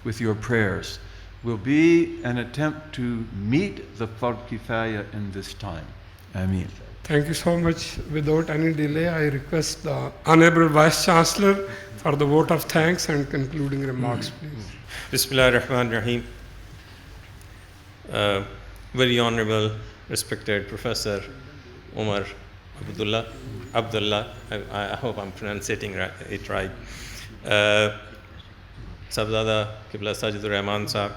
with your prayers, will be an attempt to meet the fard kifaya in this time. Ameen. Thank you so much. Without any delay, I request the Honorable Vice Chancellor for the vote of thanks and concluding remarks, please. Bismillahir-Rahmanir-Rahim. Very honorable, respected Professor Umar Abdullah, I hope I'm pronouncing it right. Sabzada Qibla Sajidur-Rahman Sahab,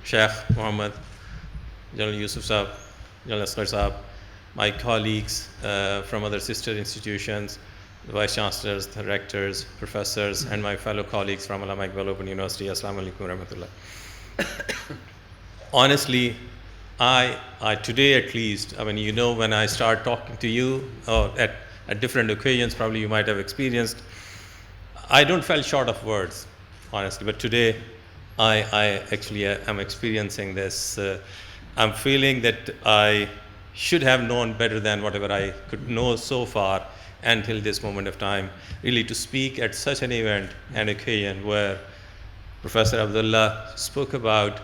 Sheikh Muhammad, General Yusuf Sahab, General Asghar Sahab, my colleagues from other sister institutions, the vice chancellors, the rectors, professors, and my fellow colleagues from Allama Iqbal Open University. Assalamu alaikum wa rahmatullah. Honestly, I today at least, when I start talking to you at different occasions, probably you might have experienced, I don't feel short of words, honestly, but today I actually am experiencing this. I'm feeling that I should have known better than whatever I could know so far until this moment of time, really to speak at such an event and occasion where Professor Abdullah spoke about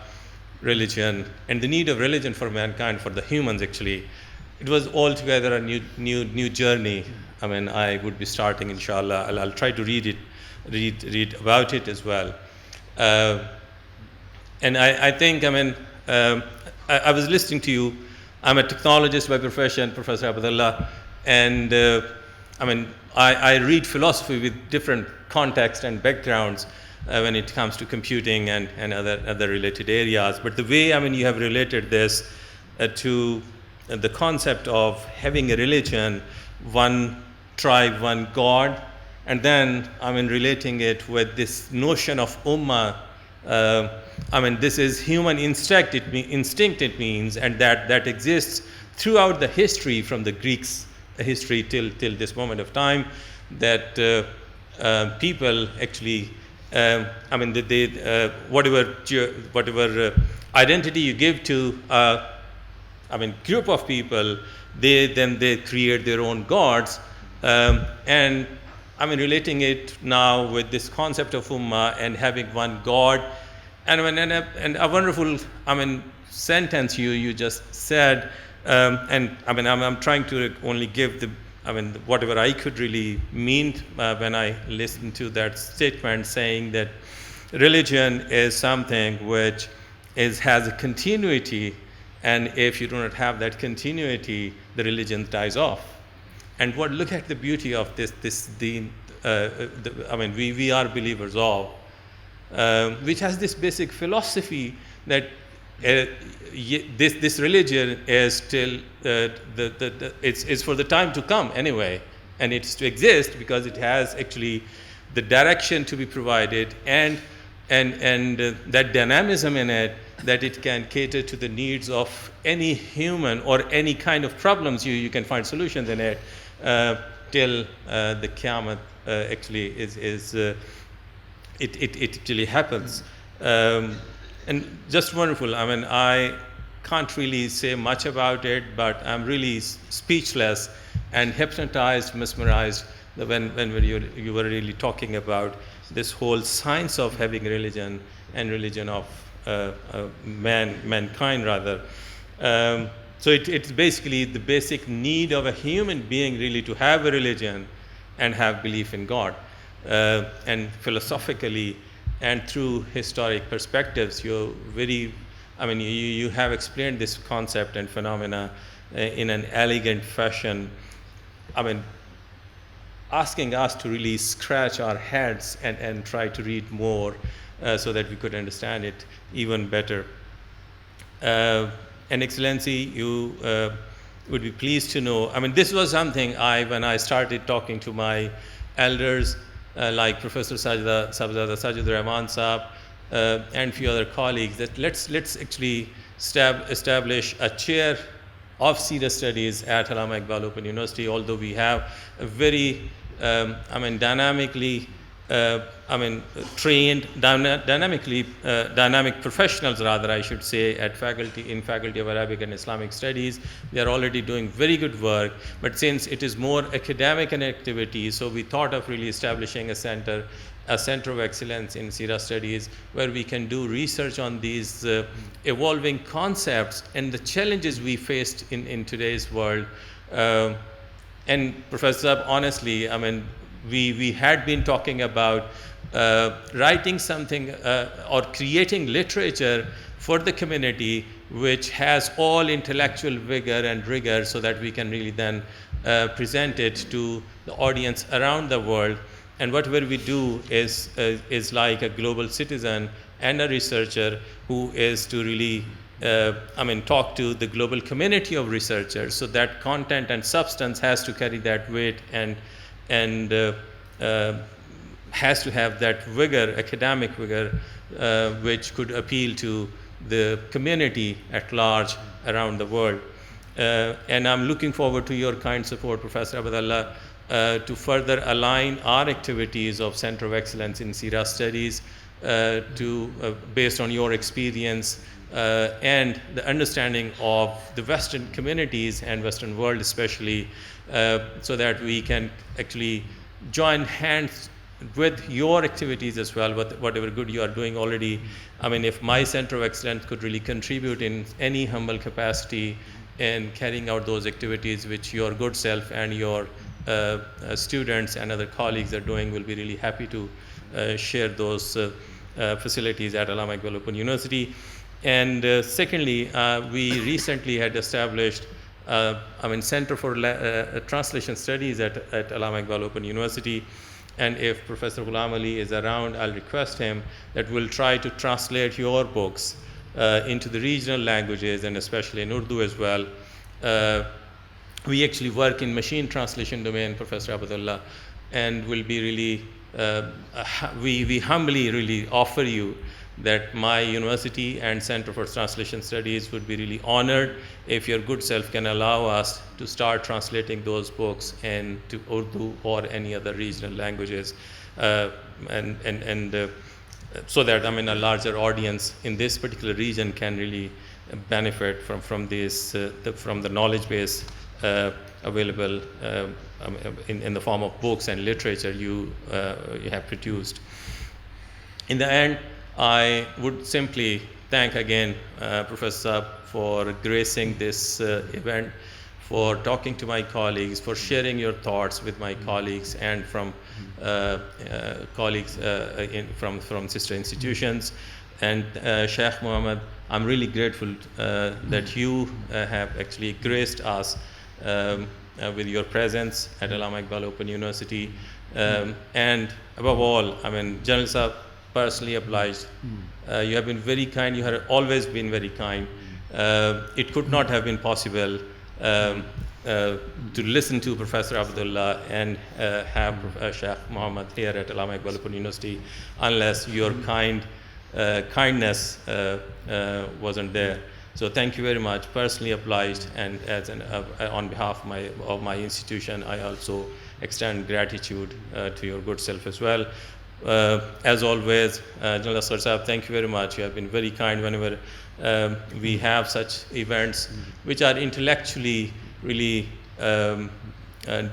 religion and the need of religion for mankind, for the humans actually. It was altogether a new journey. I would be starting, inshallah. I'll try to read about it as well. And I think, I was listening to you. I'm a technologist by profession, Professor Abdullah, and I read philosophy with different contexts and backgrounds when it comes to computing and other related areas. But the way you have related this to the concept of having a religion, one tribe, one God, and then relating it with this notion of ummah. This is human instinct. It means, and that exists throughout the history, from the Greeks' history till this moment of time, that people actually, whatever identity you give to, group of people, they create their own gods, and relating it now with this concept of ummah and having one God, and a wonderful sentence you just said, and I'm trying to only give the whatever I could really mean when I listened to that statement, saying that religion is something which has a continuity, and if you do not have that continuity, the religion dies off. And look at the beauty of this deen. We are believers of, which has this basic philosophy that this religion is still it's for the time to come anyway, and it's to exist because it has actually the direction to be provided and that dynamism in it, that it can cater to the needs of any human or any kind of problems. You can find solutions in it till the Qiyamah actually it actually happens. And just wonderful. can't really say much about it, but I'm really speechless and hypnotized, mesmerized when you were really talking about this whole science of having religion and religion of mankind rather. So it's basically the basic need of a human being really to have a religion and have belief in God. And philosophically and through historic perspectives, you have explained this concept and phenomena in an elegant fashion. Asking us to really scratch our heads and try to read more so that we could understand it even better. And Excellency, you would be pleased to know, this was something when I started talking to my elders, like Professor Sajidur-Rehman Saab, and few other colleagues, that let's actually establish a chair of Seerah Studies at Allama Iqbal Open University, although we have a very dynamically trained, dynamic professionals rather, I should say, in Faculty of Arabic and Islamic Studies. They are already doing very good work, but since it is more academic and activity, so we thought of really establishing a center of excellence in Seerah Studies where we can do research on these evolving concepts and the challenges we faced in today's world. And Professor Saab, honestly, we had been talking about writing something or creating literature for the community which has all intellectual vigor and rigor so that we can really then present it to the audience around the world. And whatever we do is like a global citizen and a researcher who is to really talk to the global community of researchers, so that content and substance has to carry that weight and has to have that vigor, academic vigor, which could appeal to the community at large around the world. And I'm looking forward to your kind support, Professor Abdullah, to further align our activities of Center of Excellence in Seerah Studies based on your experience and the understanding of the Western communities and Western world especially, so that we can actually join hands with your activities as well, whatever good you are doing already. If my Center of Excellence could really contribute in any humble capacity in carrying out those activities which your good self and your students and other colleagues are doing, we'll be really happy to share those facilities at Allama Iqbal Open University. And secondly, we recently had established Center for Translation Studies at Allama Iqbal Open University. And if Professor Ghulam Ali is around, I'll request him that we'll try to translate your books into the regional languages and especially in Urdu as well. We actually work in machine translation domain, Professor Abdullah, and will be really, we humbly really offer you that my university and Center for Translation Studies would be really honored if your good self can allow us to start translating those books into Urdu or any other regional languages, so that a larger audience in this particular region can really benefit from this, from the knowledge base available in the form of books and literature you have produced. In the end, I would simply thank again Professor Saab for gracing this event, for talking to my colleagues, for sharing your thoughts with my colleagues and from colleagues from sister institutions. And Sheikh Muhammad, I'm really grateful that you have actually graced us with your presence at Allama Iqbal Open University. And above all, General Saab, personally obliged. You have been very kind. You have always been very kind. It could not have been possible to listen to Professor Abdullah and have Sheikh Muhammad here at Allama Iqbal Open University unless your kindness wasn't there. So thank you very much. Personally obliged, and on behalf of my institution, I also extend gratitude to your good self as well. As always, Jalal Asghar Sahab, thank you very much. You have been very kind whenever we have such events which are intellectually really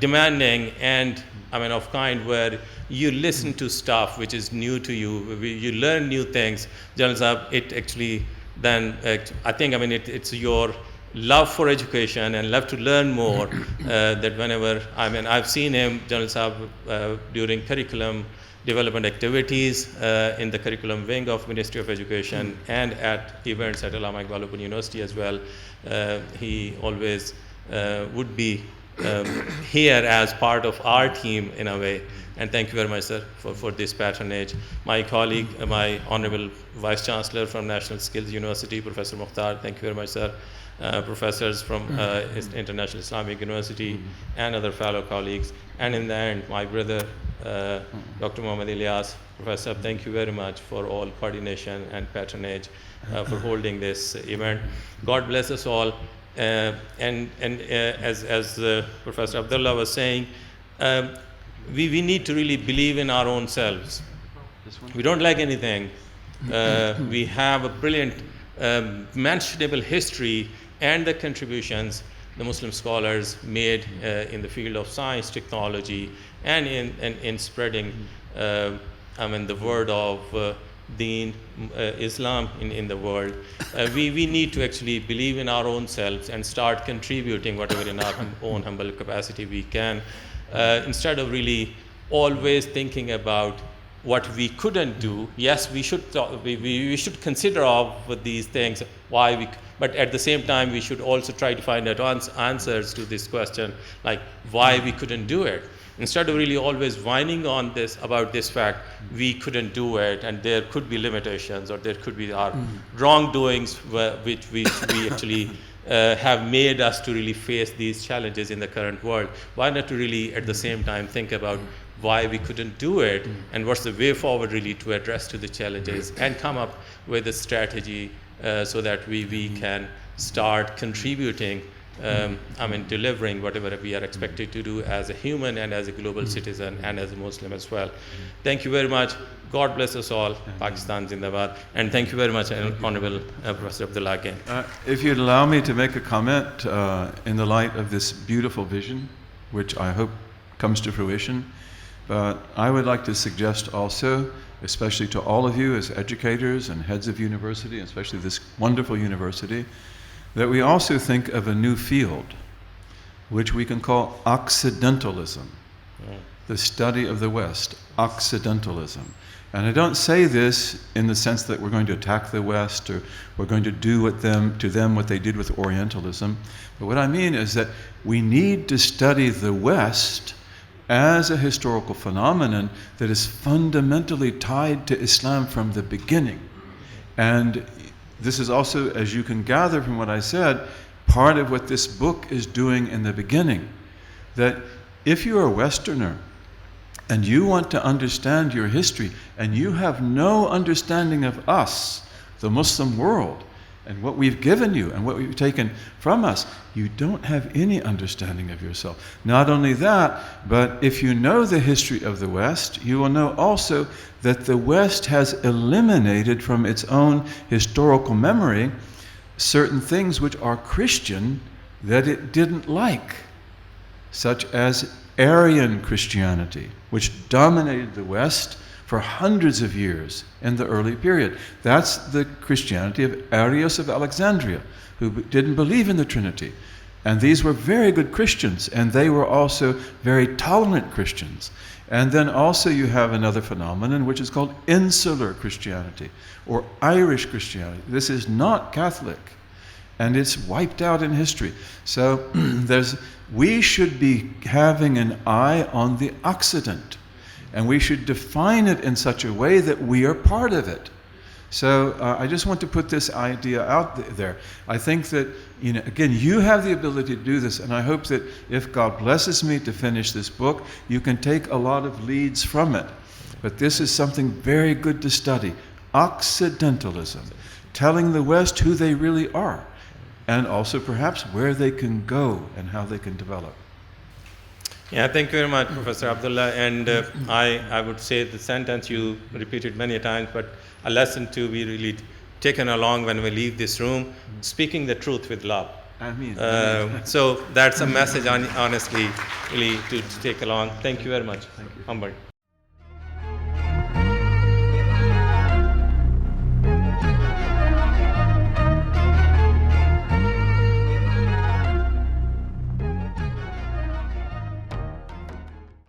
demanding and of kind, where you listen to stuff which is new to you, you learn new things. Jalal Sahab, it actually then, I think, it's your love for education and love to learn more that whenever, I've seen him, Jalal Sahab, during curriculum development activities in the curriculum wing of Ministry of Education and at events at Allama Iqbal Open University as well. He always would be here as part of our team in a way. And thank you very much, sir, for this patronage. My colleague, my Honorable Vice Chancellor from National Skills University, Professor Mukhtar, thank you very much, sir. Professors from International Islamic University and other fellow colleagues. And in the end, my brother, Dr. Muhammad Ilyas, Professor, thank you very much for all coordination and patronage for holding this event. God bless us all. As Professor Abdullah was saying, we need to really believe in our own selves. We don't lack anything. We have a brilliant, mentionable history and the contributions the Muslim scholars made in the field of science, technology, and in spreading the word of Deen, Islam in the world. We need to actually believe in our own selves and start contributing whatever in our own humble capacity we can, instead of really always thinking about what we couldn't do. Yes, we should should consider of these things, but at the same time we should also try to find answers to this question, like why we couldn't do it. Instead of really always whining on about this fact, we couldn't do it, and there could be limitations, or there could be our wrongdoings which we actually have made us to really face these challenges in the current world. Why not to really at the same time think about why we couldn't do it, and what's the way forward really to address to the challenges, and come up with a strategy so that we can start contributing, delivering whatever we are expected to do as a human and as a global citizen and as a Muslim as well. Thank you very much. God bless us all. Pakistan Zindabad. And thank you very much, Honorable Professor Abdullah again. If you'd allow me to make a comment in the light of this beautiful vision, which I hope comes to fruition, but I would like to suggest also, especially to all of you as educators and heads of university, especially this wonderful university, that we also think of a new field, which we can call Occidentalism, the study of the West, Occidentalism. And I don't say this in the sense that we're going to attack the West, or we're going to do to them what they did with Orientalism. But what I mean is that we need to study the West as a historical phenomenon that is fundamentally tied to Islam from the beginning. And this is also, as you can gather from what I said, part of what this book is doing in the beginning. That if you're a Westerner and you want to understand your history and you have no understanding of us, the Muslim world, and what we've given you and what we've taken from us, you don't have any understanding of yourself. Not only that, but if you know the history of the West, you will know also that the West has eliminated from its own historical memory certain things which are Christian that it didn't like, such as Aryan Christianity, which dominated the West for hundreds of years in the early period. That's the Christianity of Arius of Alexandria, who didn't believe in the Trinity. And these were very good Christians, and they were also very tolerant Christians. And then also you have another phenomenon which is called insular Christianity, or Irish Christianity. This is not Catholic, and it's wiped out in history. So we should be having an eye on the Occident, and we should define it in such a way that we are part of it. So I just want to put this idea out there. I think that, again, you have the ability to do this, and I hope that if God blesses me to finish this book, you can take a lot of leads from it. But this is something very good to study. Occidentalism, telling the West who they really are, and also perhaps where they can go and how they can develop. Yeah, thank you very much, Professor Abdullah. And I would say the sentence you repeated many times, but a lesson to be really taken along when we leave this room, speaking the truth with love. I mean, So that's a message, honestly, really to take along. Thank you very much. Thank you. Umar.